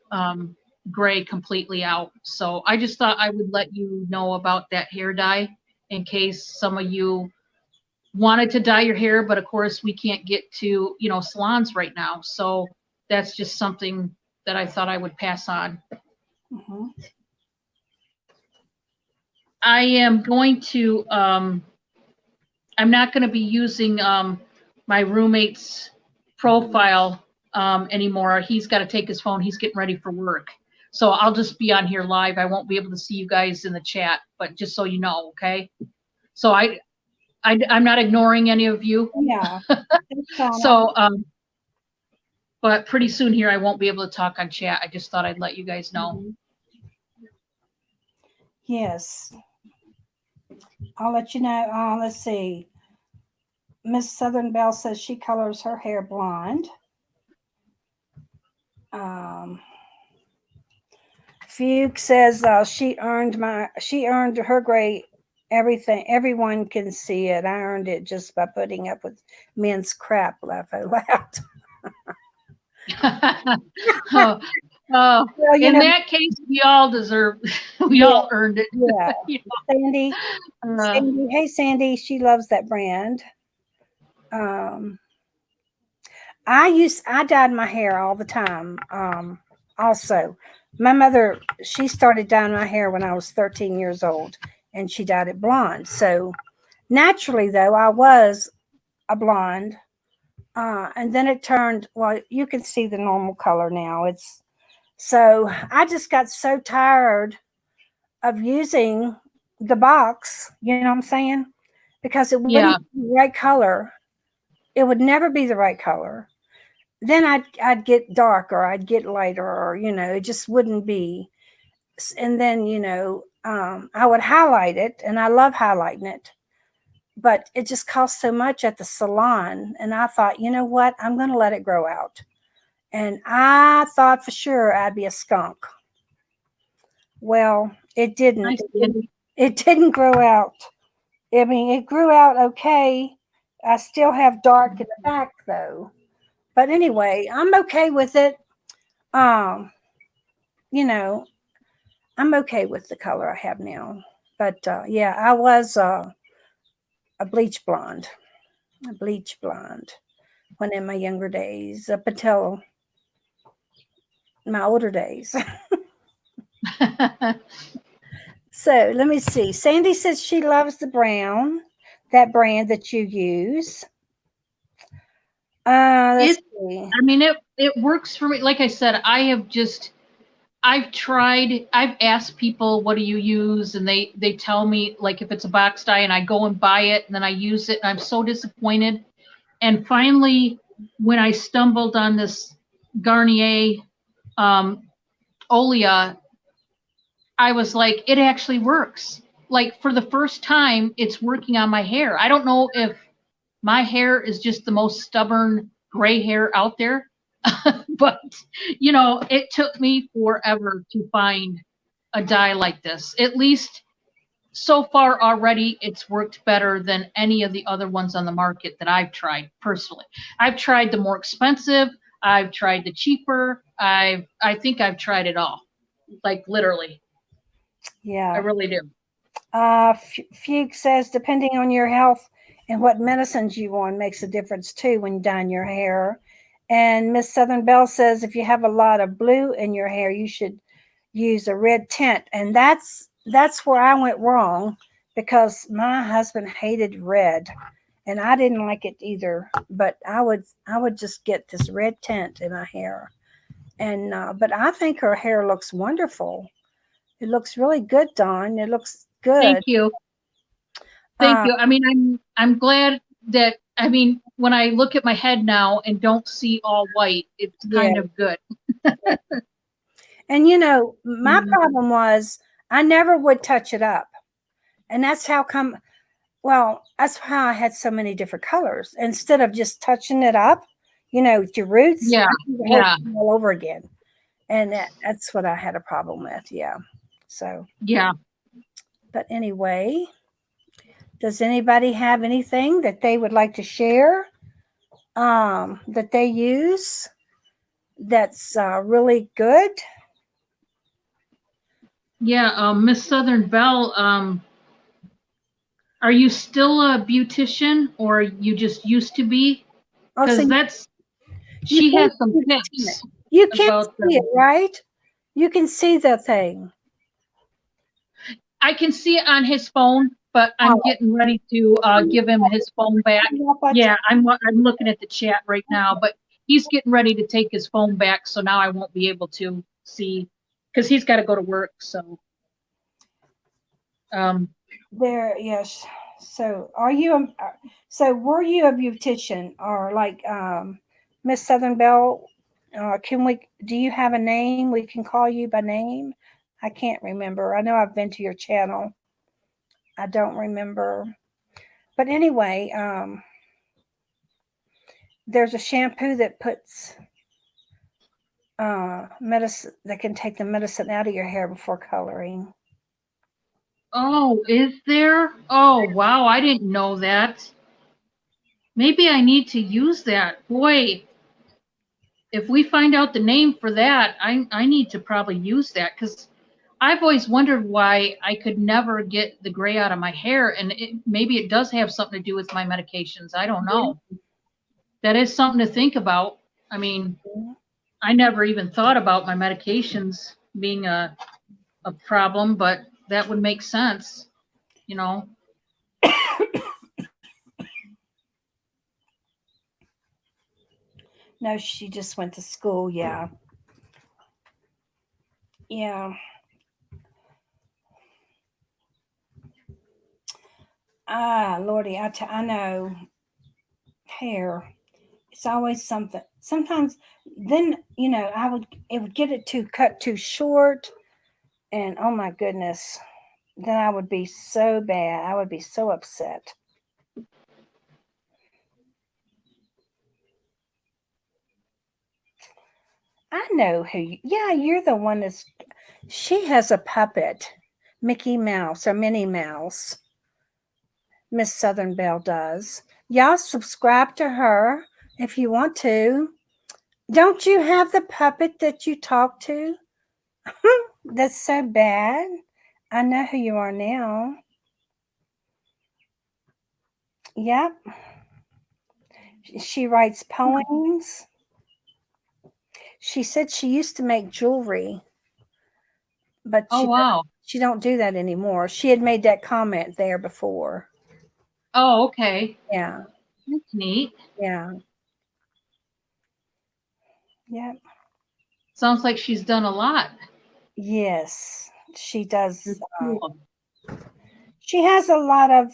gray completely out. So I just thought I would let you know about that hair dye in case some of you wanted to dye your hair, but of course we can't get to, salons right now. So that's just something that I thought I would pass on. Mm-hmm. I am going to, I'm not going to be using my roommate's profile anymore. He's got to take his phone. He's getting ready for work. So I'll just be on here live. I won't be able to see you guys in the chat, but just so you know, okay? So I'm not ignoring any of you. Yeah. So, but pretty soon here, I won't be able to talk on chat. I just thought I'd let you guys know. Mm-hmm. Yes. I'll let you know. Let's see. Miss Southern Belle says she colors her hair blonde. Fugue says she earned her gray. Everything, everyone can see it. I earned it just by putting up with men's crap. Laugh out loud. Well, in that case, we all deserve. We all earned it. Yeah. Sandy. Hey, Sandy. She loves that brand. I dyed my hair all the time. Also, my mother, she started dyeing my hair when I was 13 years old, and she dyed it blonde. So naturally, though, I was a blonde. And then it turned, well, you can see the normal color now. So I just got so tired of using the box, you know what I'm saying? Because it wouldn't be the right color. It would never be the right color. Then I'd get darker, I'd get lighter, or, it just wouldn't be. And then, I would highlight it, and I love highlighting it. But it just cost so much at the salon. And I thought, you know what? I'm going to let it grow out. And I thought for sure I'd be a skunk. Well, it didn't. Nice, Sandy. It didn't grow out. I mean, it grew out okay. I still have dark in the back though. But anyway, I'm okay with it. Um, you know, I'm okay with the color I have now. But yeah, I was a a bleach blonde when in my younger days, up until my older days. So let me see. Sandy says she loves the brown, that brand that you use. Let's It, see. I mean, it works for me. Like I said, I've asked people, what do you use? And they tell me, like, if it's a box dye, and I go and buy it and then I use it and I'm so disappointed. And finally, when I stumbled on this Garnier Olia, I was like, it actually works. Like, for the first time, it's working on my hair. I don't know if my hair is just the most stubborn gray hair out there, but it took me forever to find a dye like this. At least so far already, it's worked better than any of the other ones on the market that I've tried personally. I've tried the more expensive, I've tried the cheaper, I think I've tried it all. Like, literally. I Yeah. really do. Fugue says depending on your health and what medicines you on makes a difference too when dyeing your hair. And Miss Southern Belle says if you have a lot of blue in your hair, you should use a red tint. And that's where I went wrong because my husband hated red and I didn't like it either. But I would just get this red tint in my hair. And but I think her hair looks wonderful. It looks really good, Dawn. It looks Thank good. you. Thank Uh, you. I mean, I'm glad that, I mean, when I look at my head now and don't see all white, it's yeah. kind of good. And my Mm. problem was I never would touch it up. And that's how come, well, that's how I had so many different colors. Instead of just touching it up, with your roots, Yeah, I do the whole yeah, thing all over again. And that's what I had a problem with. Yeah. So, yeah. but anyway, does anybody have anything that they would like to share that they use that's really good? Yeah, Miss Southern Belle, are you still a beautician or you just used to be? Oh, so Because you she can has some see it. tips You can about see it, right? You can see the thing. I can see it on his phone, but I'm Oh, getting ready to give him his phone back. Yeah, I'm looking at the chat right now, but he's getting ready to take his phone back, so now I won't be able to see because he's got to go to work. So, um, there, yes. So, so were you a beautician or like Miss Southern Belle? Do you have a name? We can call you by name. I can't remember. I know I've been to your channel. I don't remember. But anyway, there's a shampoo that puts medicine that can take the medicine out of your hair before coloring. oh, is there? Oh, wow, I didn't know that. Maybe I need to use that. Boy, if we find out the name for that, I need to probably use that because I've always wondered why I could never get the gray out of my hair, and maybe it does have something to do with my medications. I don't know. That is something to think about. I mean, I never even thought about my medications being a problem, but that would make sense, you know. No, she just went to school. Yeah. Yeah. Ah, Lordy, I know hair. It's always something. Sometimes, then it would get it too cut too short, and oh my goodness, then I would be so bad. I would be so upset. I know who. Yeah, you're the one that's. She has a puppet, Mickey Mouse or Minnie Mouse. Miss Southern Belle does. Y'all subscribe to her if you want to. Don't you have the puppet that you talk to? That's so bad. I know who you are now. Yep. She writes poems. She said she used to make jewelry, but Oh, wow. she don't do that anymore. She had made that comment there before. Oh, okay. Yeah. That's neat. Yeah. Yep. Sounds like she's done a lot. Yes. She does. That's cool. She has a lot of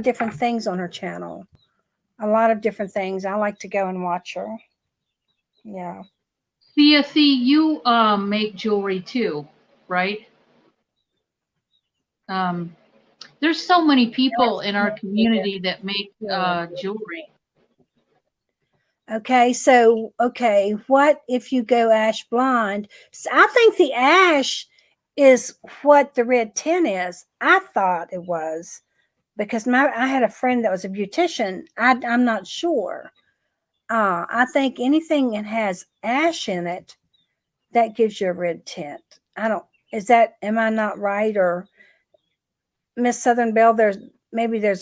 different things on her channel. A lot of different things. I like to go and watch her. Yeah. Thea, you make jewelry too, right? There's so many people in our community that make jewelry. Okay, so what if you go ash blonde? So I think the ash is what the red tint is. I thought it was because I had a friend that was a beautician. I'm not sure. I think anything that has ash in it that gives you a red tint. I don't. Am I not right? Or Miss Southern Belle, there's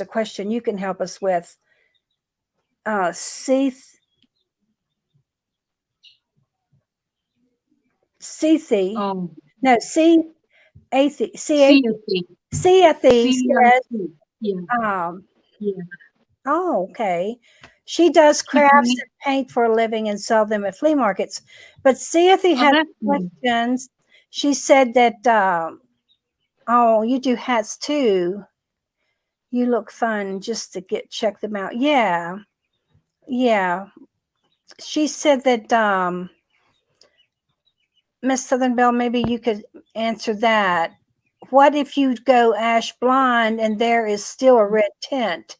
a question you can help us with. Cethy. Oh, No, Cathy. Thea. Says, Yeah. Yeah. oh, okay. She does crafts and paint for a living and sell them at flea markets. But Cathy had questions. She said that, oh, you do hats too. You look fun just to check them out. Yeah. Yeah. She said that, Miss Southern Belle, maybe you could answer that. What if you go ash blonde and there is still a red tint?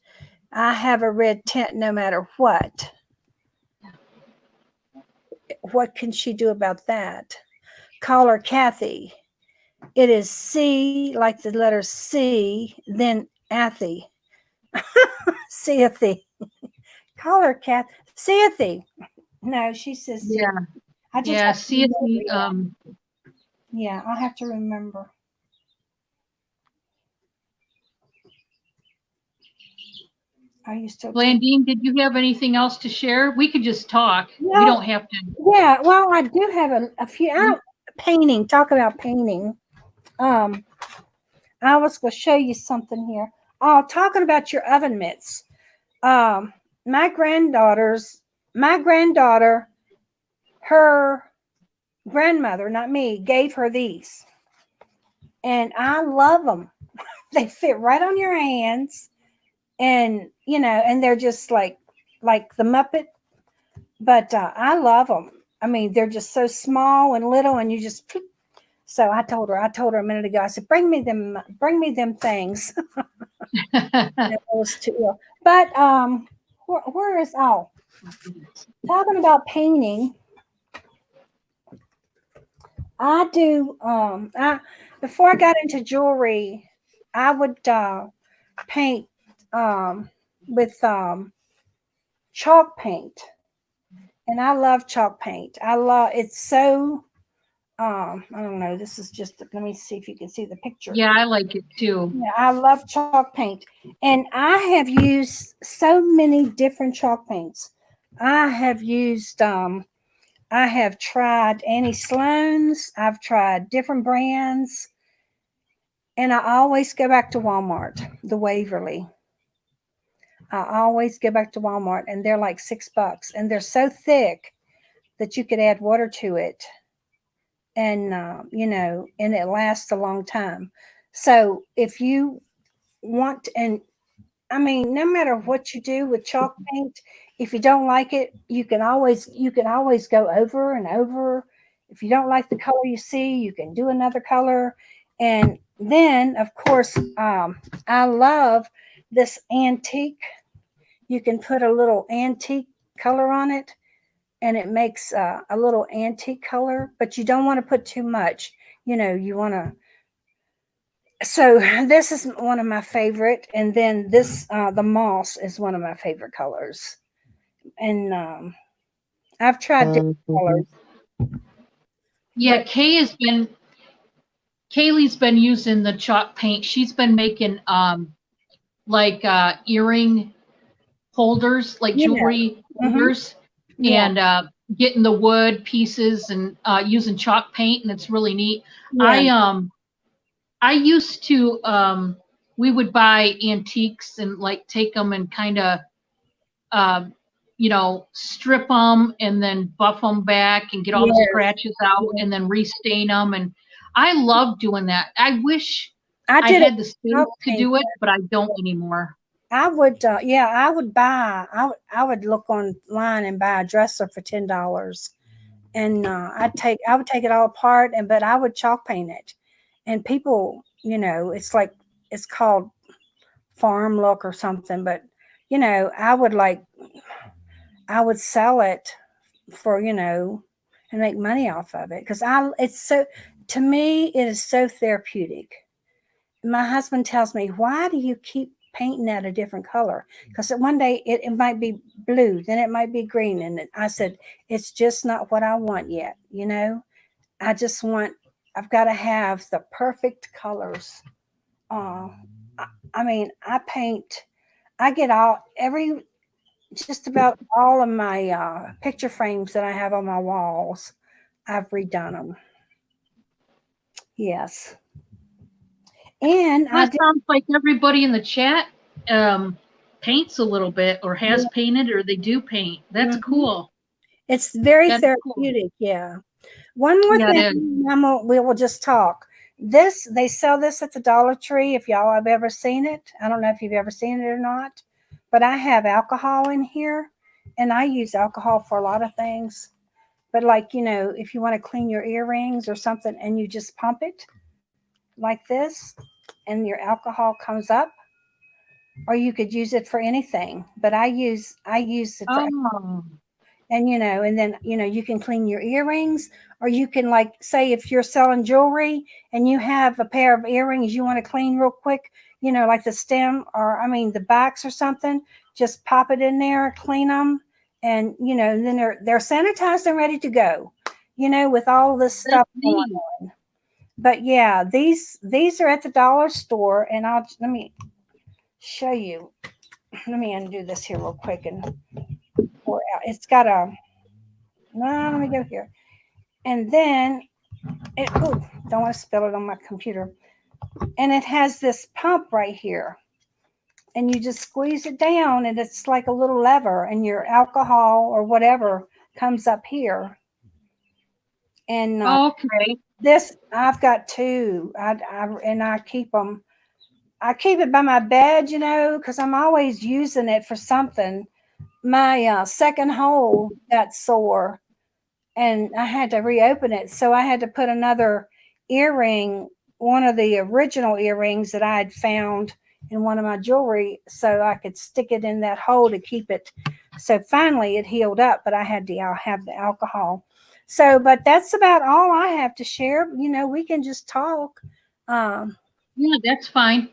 I have a red tint no matter what. What can she do about that? Call her Kathy. It is C, like the letter C, then Athy. Ceathy. Call her Kathy. Ceathy. No, she says C. Yeah. I just Yeah. yeah, I'll have to remember. Are you still Blandine, did you have anything else to share? We could just talk. No, we don't have to. Yeah, well, I do have a few. Painting. Talk about painting. I was going to show you something here. Oh, talking about your oven mitts. My granddaughter, her grandmother, not me, gave her these, and I love them. They fit right on your hands, and and they're just like the Muppet. But I love them. I mean, they're just so small and little, and you just. So I told her a minute ago. I said, bring me them things. It was too ill. But where is talking about painting? I do. Before I got into jewelry, I would paint with chalk paint, and I love chalk paint. It's so. I don't know. This is just. Let me see if you can see the picture. Yeah, I like it too. Yeah, I love chalk paint, and I have used so many different chalk paints. I have used. I have tried Annie Sloan's. I've tried different brands, and I always go back to Walmart, the Waverly. I always go back to Walmart, and they're like $6, and they're so thick that you could add water to it, and and it lasts a long time. So if you want, and I mean, no matter what you do with chalk paint, if you don't like it, you can always go over and over. If you don't like the color you see, you can do another color. And then, of course, I love this antique. You can put a little antique color on it. and it makes a little antique color, but you don't want to put too much. You want to. So this is one of my favorite, and then this the moss is one of my favorite colors, and I've tried different colors. Yeah, But Kaylee's been using the chalk paint. She's been making like earring holders, like yeah, jewelry hmm holders, yeah, and getting the wood pieces and using chalk paint, and it's really neat. yeah, I used to we would buy antiques and like take them and kind of um, strip them and then buff them back and get all the yes, scratches out yeah. and then restain them. And I love doing that. I wish I I did it had the space chalk to paint. do it, but I don't anymore. I would, yeah, I would buy. I would look online and buy a dresser for $10, and I would take it all apart, but I would chalk paint it, and people, it's like it's called farm look or something, but I would sell it for and make money off of it because it's so to me it is so therapeutic. My husband tells me, why do you keep painting that a different color? Because one day it might be blue, then it might be green. And I said, it's just not what I want yet. I just want, I've got to have the perfect colors. Uh, I mean, I get just about all of my picture frames that I have on my walls. I've redone them. Yes. And I That did. sounds like everybody in the chat um, paints a little bit or has painted or they do paint. That's Mhm. cool. It's very That's cool. therapeutic. Yeah. One more Yeah, it thing, is. we will just talk. They sell this at the Dollar Tree. If y'all have ever seen it, I don't know if you've ever seen it or not, but I have alcohol in here, and I use alcohol for a lot of things. But like if you want to clean your earrings or something, and you just pump it like this, and your alcohol comes up, or you could use it for anything. But I use it for, Oh, and and then you can clean your earrings, or you can, like, say if you're selling jewelry and you have a pair of earrings you want to clean real quick, like the stem, or I mean the backs or something, just pop it in there, clean them, and then they're sanitized and ready to go, with all this that's stuff going neat. on. But yeah, these are at the dollar store, and let me show you. Let me undo this here real quick and pour it out. It's got a, no, let me go here. And then don't want to spill it on my computer. And it has this pump right here. And you just squeeze it down, and it's like a little lever, and your alcohol or whatever comes up here. And Okay. this, I've got two. And I keep them. I keep it by my bed, because I'm always using it for something. My second hole got sore, and I had to reopen it. So I had to put another earring, one of the original earrings that I had found in one of my jewelry, so I could stick it in that hole to keep it. So finally it healed up, but I had to have the alcohol. So, but that's about all I have to share. We can just talk. Um, Yeah, that's fine.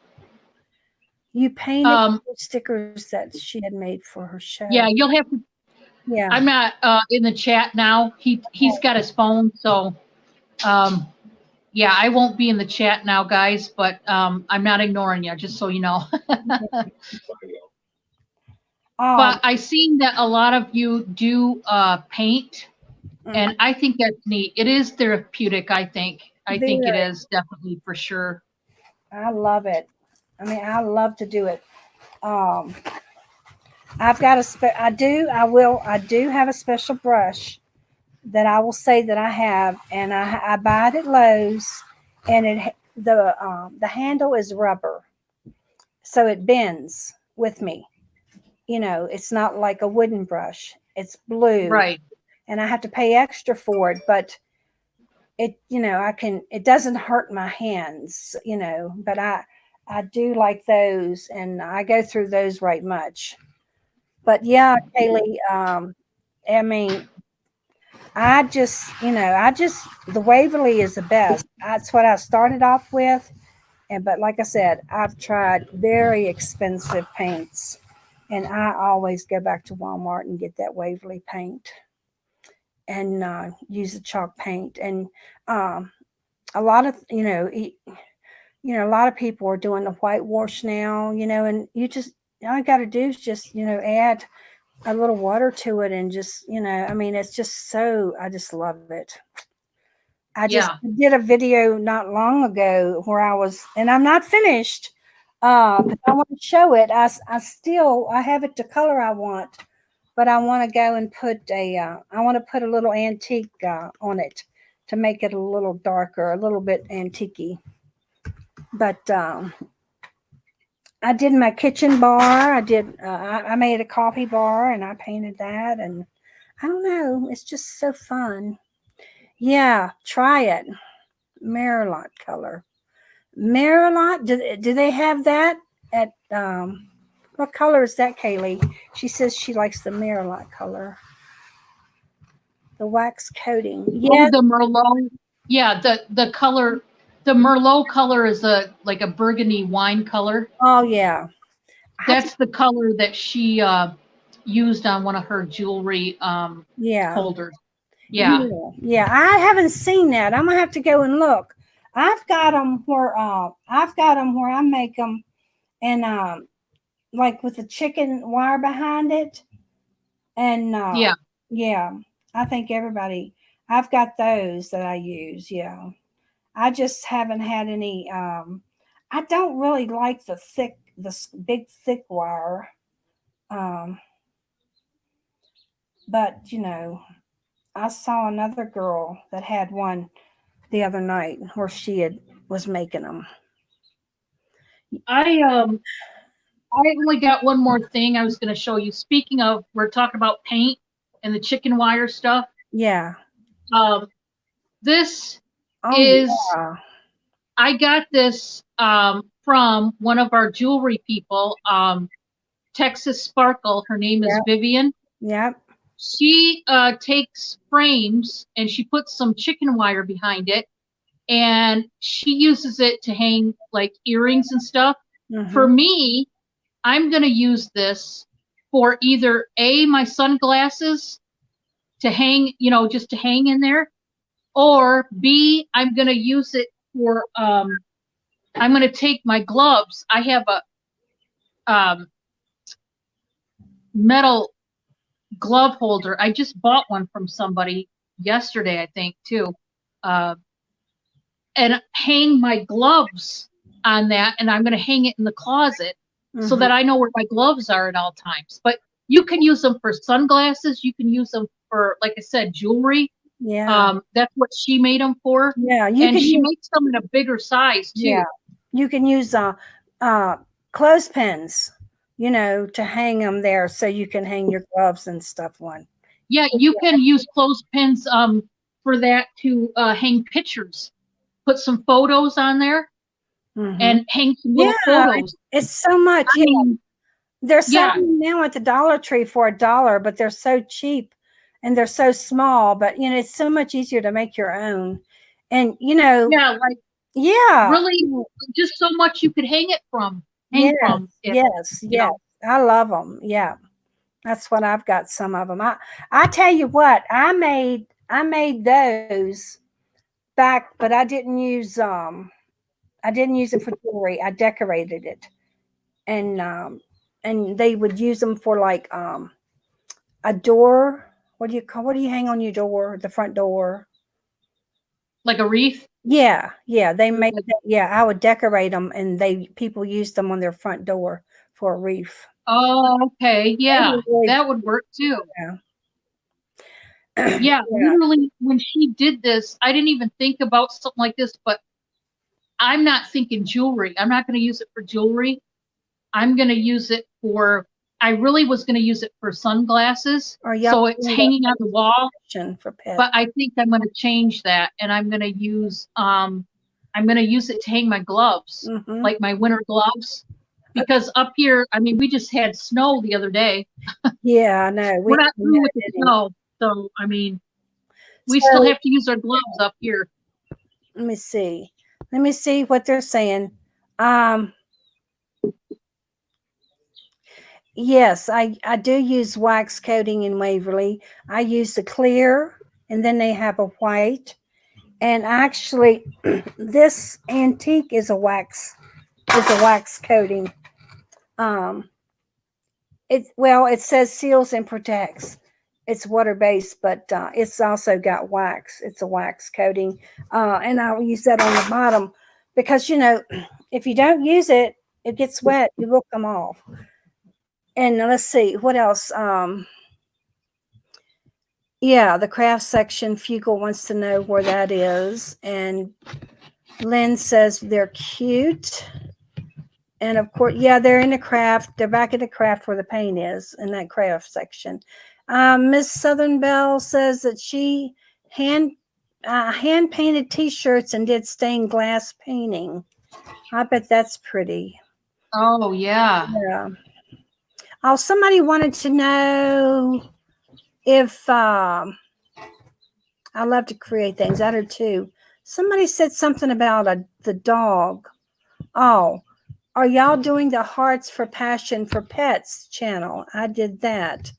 you painted Um, stickers that she had made for her yeah, show. you'll have to. Yeah. I'm not in the chat now. He's got his phone, so um, yeah, I won't be in the chat now, guys. But I'm not ignoring you, just so you know. Um, But I seen that a lot of you do paint, and I think that's neat. It is therapeutic. I think. I think it very. is definitely for sure. I love it. I mean, I love to do it. Um, I've got I do have a special brush that I will say that I have, and I buy it at Lowe's, and the handle is rubber, so it bends with me. It's not like a wooden brush. It's blue, Right. and I have to pay extra for it, but it doesn't hurt my hands, but I do like those, and I go through those right much. But yeah, Kaylee, I mean, I just, the Waverly is the best. That's what I started off with. But like I said, I've tried very expensive paints, and I always go back to Walmart and get that Waverly paint and use the chalk paint. And a lot of, a lot of people are doing the whitewash now, and all you got to do is just, add a little water to it and just, it's just I just love it. I just Yeah. did a video not long ago where and I'm not finished, but I want to show it. I have it the color I want, but I want to go and I want to put a little antique on it to make it a little darker, a little bit antique-y. But I did my kitchen bar. I made a coffee bar and I painted that. And I don't know, it's just so fun. Yeah, try it. Merillat color. Merillat, do they have that at, what color is that, Kaylee? She says she likes the Merillat color. The wax coating. Yeah. Oh, the Merlot. Yeah, the color, the Merlot color is like a burgundy wine color. Oh, yeah. That's the color that she used on one of her jewelry holders. Yeah. Yeah, I haven't seen that. I'm gonna have to go and look. I've got them where I make them, and like with the chicken wire behind it, and yeah, I think I've got those that I use. Yeah, I just haven't had any. I don't really like the big thick wire, but I saw another girl that had one the other night where was making them. I only got one more thing I was going to show you. Speaking of, we're talking about paint and the chicken wire stuff. Yeah. This is, yeah. I got this from one of our jewelry people, Texas Sparkle. Her name is Vivian. Yep. She takes frames and she puts some chicken wire behind it, and she uses it to hang like earrings and stuff. Mm-hmm. For me, I'm going to use this for either my sunglasses to hang, just to hang in there, or B, I'm going to use it for, I'm going to take my gloves. I have a metal glove holder. I just bought one from somebody yesterday, I think, too. And hang my gloves on that, and I'm going to hang it in the closet so that I know where my gloves are at all times. But you can use them for sunglasses. You can use them for, like I said, jewelry. Yeah. That's what she made them for. Yeah. She makes them in a bigger size, too. Yeah. You can use clothespins, to hang them there so you can hang your gloves and stuff on. Yeah, you can use clothespins for that to hang pictures. Put some photos on there and hang some little photos. It's so much. I mean, there's some now at the Dollar Tree for $1, but they're so cheap and they're so small. But it's so much easier to make your own. And really, just so much you could hang from. Yes. I love them. Yeah, that's what I've got. Some of them. I tell you what, I made those back, but I didn't use it for jewelry. I decorated it, and they would use them for like a door. What do you hang on your door? The front door, like a wreath. Yeah, they make that. Yeah, I would decorate them, and people used them on their front door for a wreath. Oh, okay, yeah, that would work too. Yeah, literally, when she did this, I didn't even think about something like this, but I'm not thinking jewelry. I'm not going to use it for jewelry. I'm going to use it for, I really was going to use it for sunglasses. So it's hanging on the wall. But I think I'm going to change that, and I'm going to use it to hang my gloves, like my winter gloves. Because up here, I mean, we just had snow the other day. Yeah, I know. We're not through with the snow. So, I mean, We So, still have to use our gloves up here. let me see. Let me see what they're saying. Yes, I do use wax coating in Waverly. I use the clear, and then they have a white. And actually, this antique is a wax coating. It says seals and protects. It's water based, but it's also got wax. It's a wax coating, and I'll use that on the bottom because if you don't use it, it gets wet. It will come off. And let's see what else. Yeah, the craft section. Fugel wants to know where that is, and Lynn says they're cute. And of course, yeah, they're in the craft. They're back at the craft where the paint is in that craft section. Miss Southern Belle says that she hand painted T-shirts and did stained glass painting. I bet that's pretty. Oh, yeah. Yeah. Oh, somebody wanted to know if I love to create things. I do too. Somebody said something about the dog. Oh, are y'all doing the Hearts for Passion for Pets channel? I did that.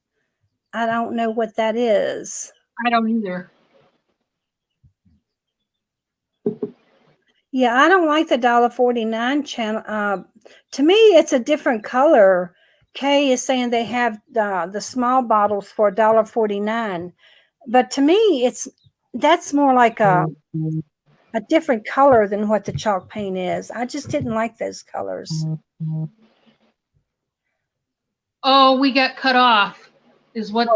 I don't know what that is. I don't either. Yeah, I don't like the $1.49 channel. To me, it's a different color. Kay is saying they have the small bottles for $1.49, but to me, that's more like a different color than what the chalk paint is. I just didn't like those colors. Oh, we got cut off. Is what?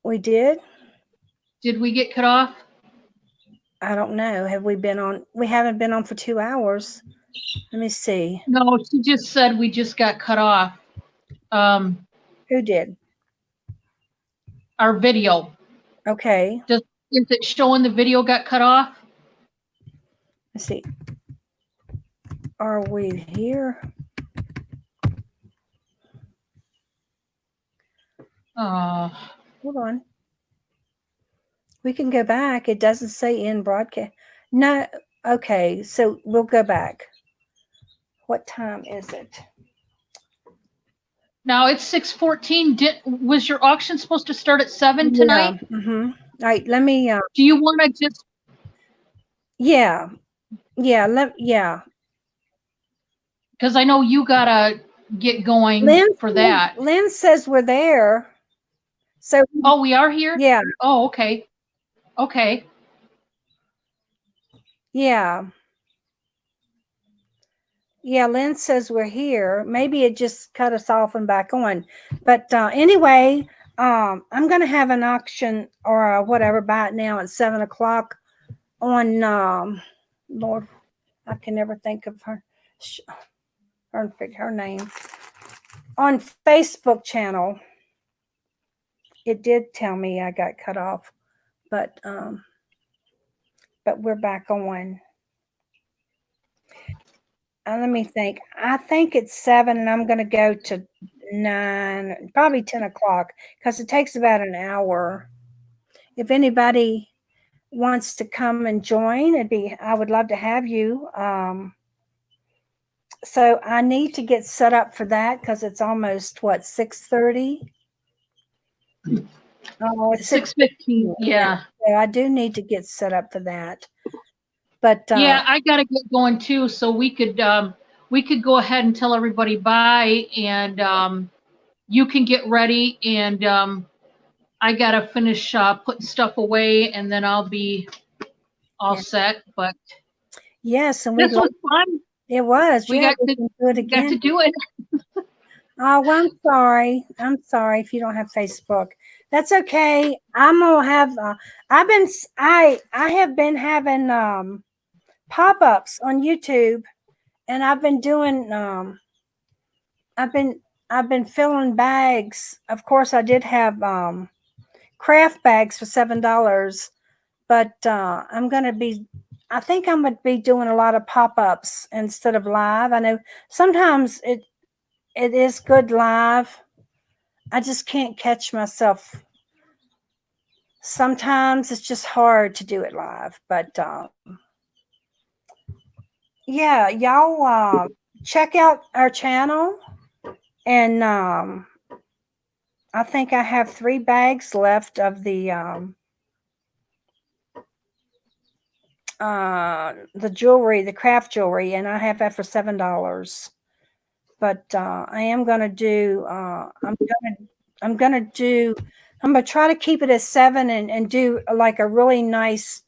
We did? Did we get cut off? I don't know. Have we been on? We haven't been on for 2 hours. Let me see. No, she just said we just got cut off. Who did? Our video. Okay. Is it showing the video got cut off? Let's see. Are we here? Hold on. We can go back. It doesn't say in broadcast. No. Okay. So we'll go back. What time is it? Now it's 6:14. Was your auction supposed to start at 7 tonight? Yeah. Mm-hmm. All right. Let me. Do you want to just? Yeah. Yeah. Yeah. Because I know you gotta get going for that. Lynn says we're there. So. Oh, we are here? Yeah. Oh, okay. Okay. Yeah. Yeah, Lynn says we're here. Maybe it just cut us off and back on. But anyway, I'm going to have an auction or whatever by now at 7 o'clock on, Lord, I can never think of her name, on Facebook channel. It did tell me I got cut off, but we're back on. Let me think. I think it's 7 and I'm going to go to 9, probably 10 o'clock because it takes about an hour. If anybody wants to come and join, I would love to have you. So I need to get set up for that because it's almost 6:30. Oh, it's 6:15. Yeah. So I do need to get set up for that. But yeah, I gotta get going too, so we could go ahead and tell everybody bye, and you can get ready, and I gotta finish putting stuff away, and then I'll be all set. But yes, and this was fun. It was. We got to do it again. Got to do it. Oh, well, I'm sorry. I'm sorry if you don't have Facebook. That's okay. I'm gonna have. I have been having pop-ups on YouTube, and I've been doing. I've been filling bags. Of course, I did have craft bags for $7, but I'm gonna be. I think I'm gonna be doing a lot of pop-ups instead of live. I know sometimes it is good live. I just can't catch myself sometimes it's just hard to do it live, but yeah, y'all check out our channel, and I think I have 3 bags left of the jewelry, the craft jewelry, and I have that for $7. But I am gonna do I'm gonna try to keep it at 7 and do like a really nice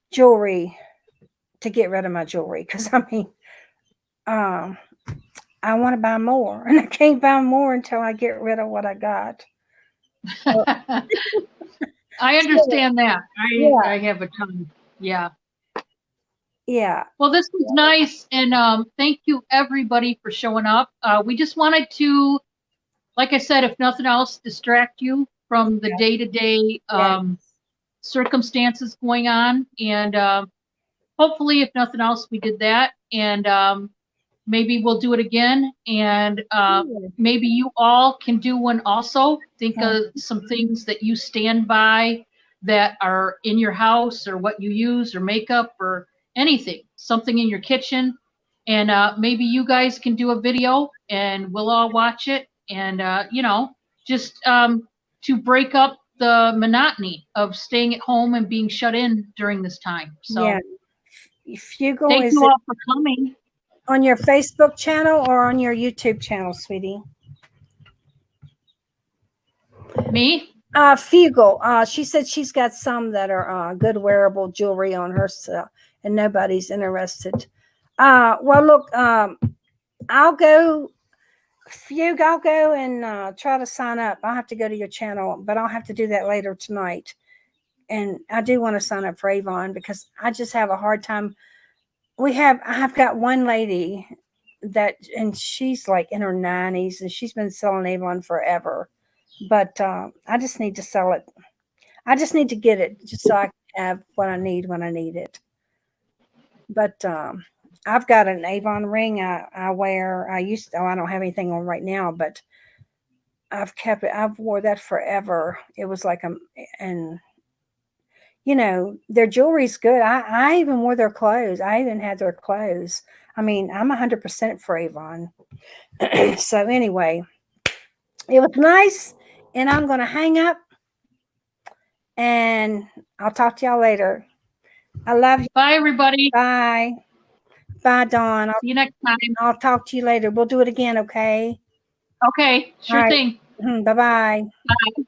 jewelry to get rid of my jewelry, because I mean I want to buy more, and I can't buy more until I get rid of what I got. I understand that. Yeah. I have a ton. Yeah. Yeah. Well, this was nice, and thank you everybody for showing up. We just wanted to, like I said, if nothing else, distract you from the day-to-day circumstances going on, and hopefully, if nothing else, we did that, and maybe we'll do it again, and maybe you all can do one also. Think of some things that you stand by that are in your house, or what you use, or makeup, or anything, something in your kitchen, and maybe you guys can do a video, and we'll all watch it, and you know, just to break up the monotony of staying at home and being shut in during this time. So yeah. Fugal, thank is you it all for coming. on your Facebook channel or on your YouTube channel, sweetie? Me? Fugal. She said she's got some that are good wearable jewelry on her, and nobody's interested. Well, look, I'll go. Fug, I'll go and try to sign up. I'll have to go to your channel, but I'll have to do that later tonight. And I do want to sign up for Avon, because I just have a hard time. I've got one lady and she's like in her 90s, and she's been selling Avon forever. But I just need to sell it. I just need to get it just so I can have what I need when I need it. But I've got an Avon ring I wear. I don't have anything on right now, but I've kept it. I've wore that forever. It was like and you know, their jewelry's good. I even wore their clothes. I even had their clothes. I mean, I'm 100% for Avon. So anyway, it was nice, and I'm going to hang up, and I'll talk to y'all later. I love you. Bye, everybody. Bye. Bye, Dawn. See you next time. I'll talk to you later. We'll do it again, okay? Okay, sure All right. thing. Bye-bye. Bye.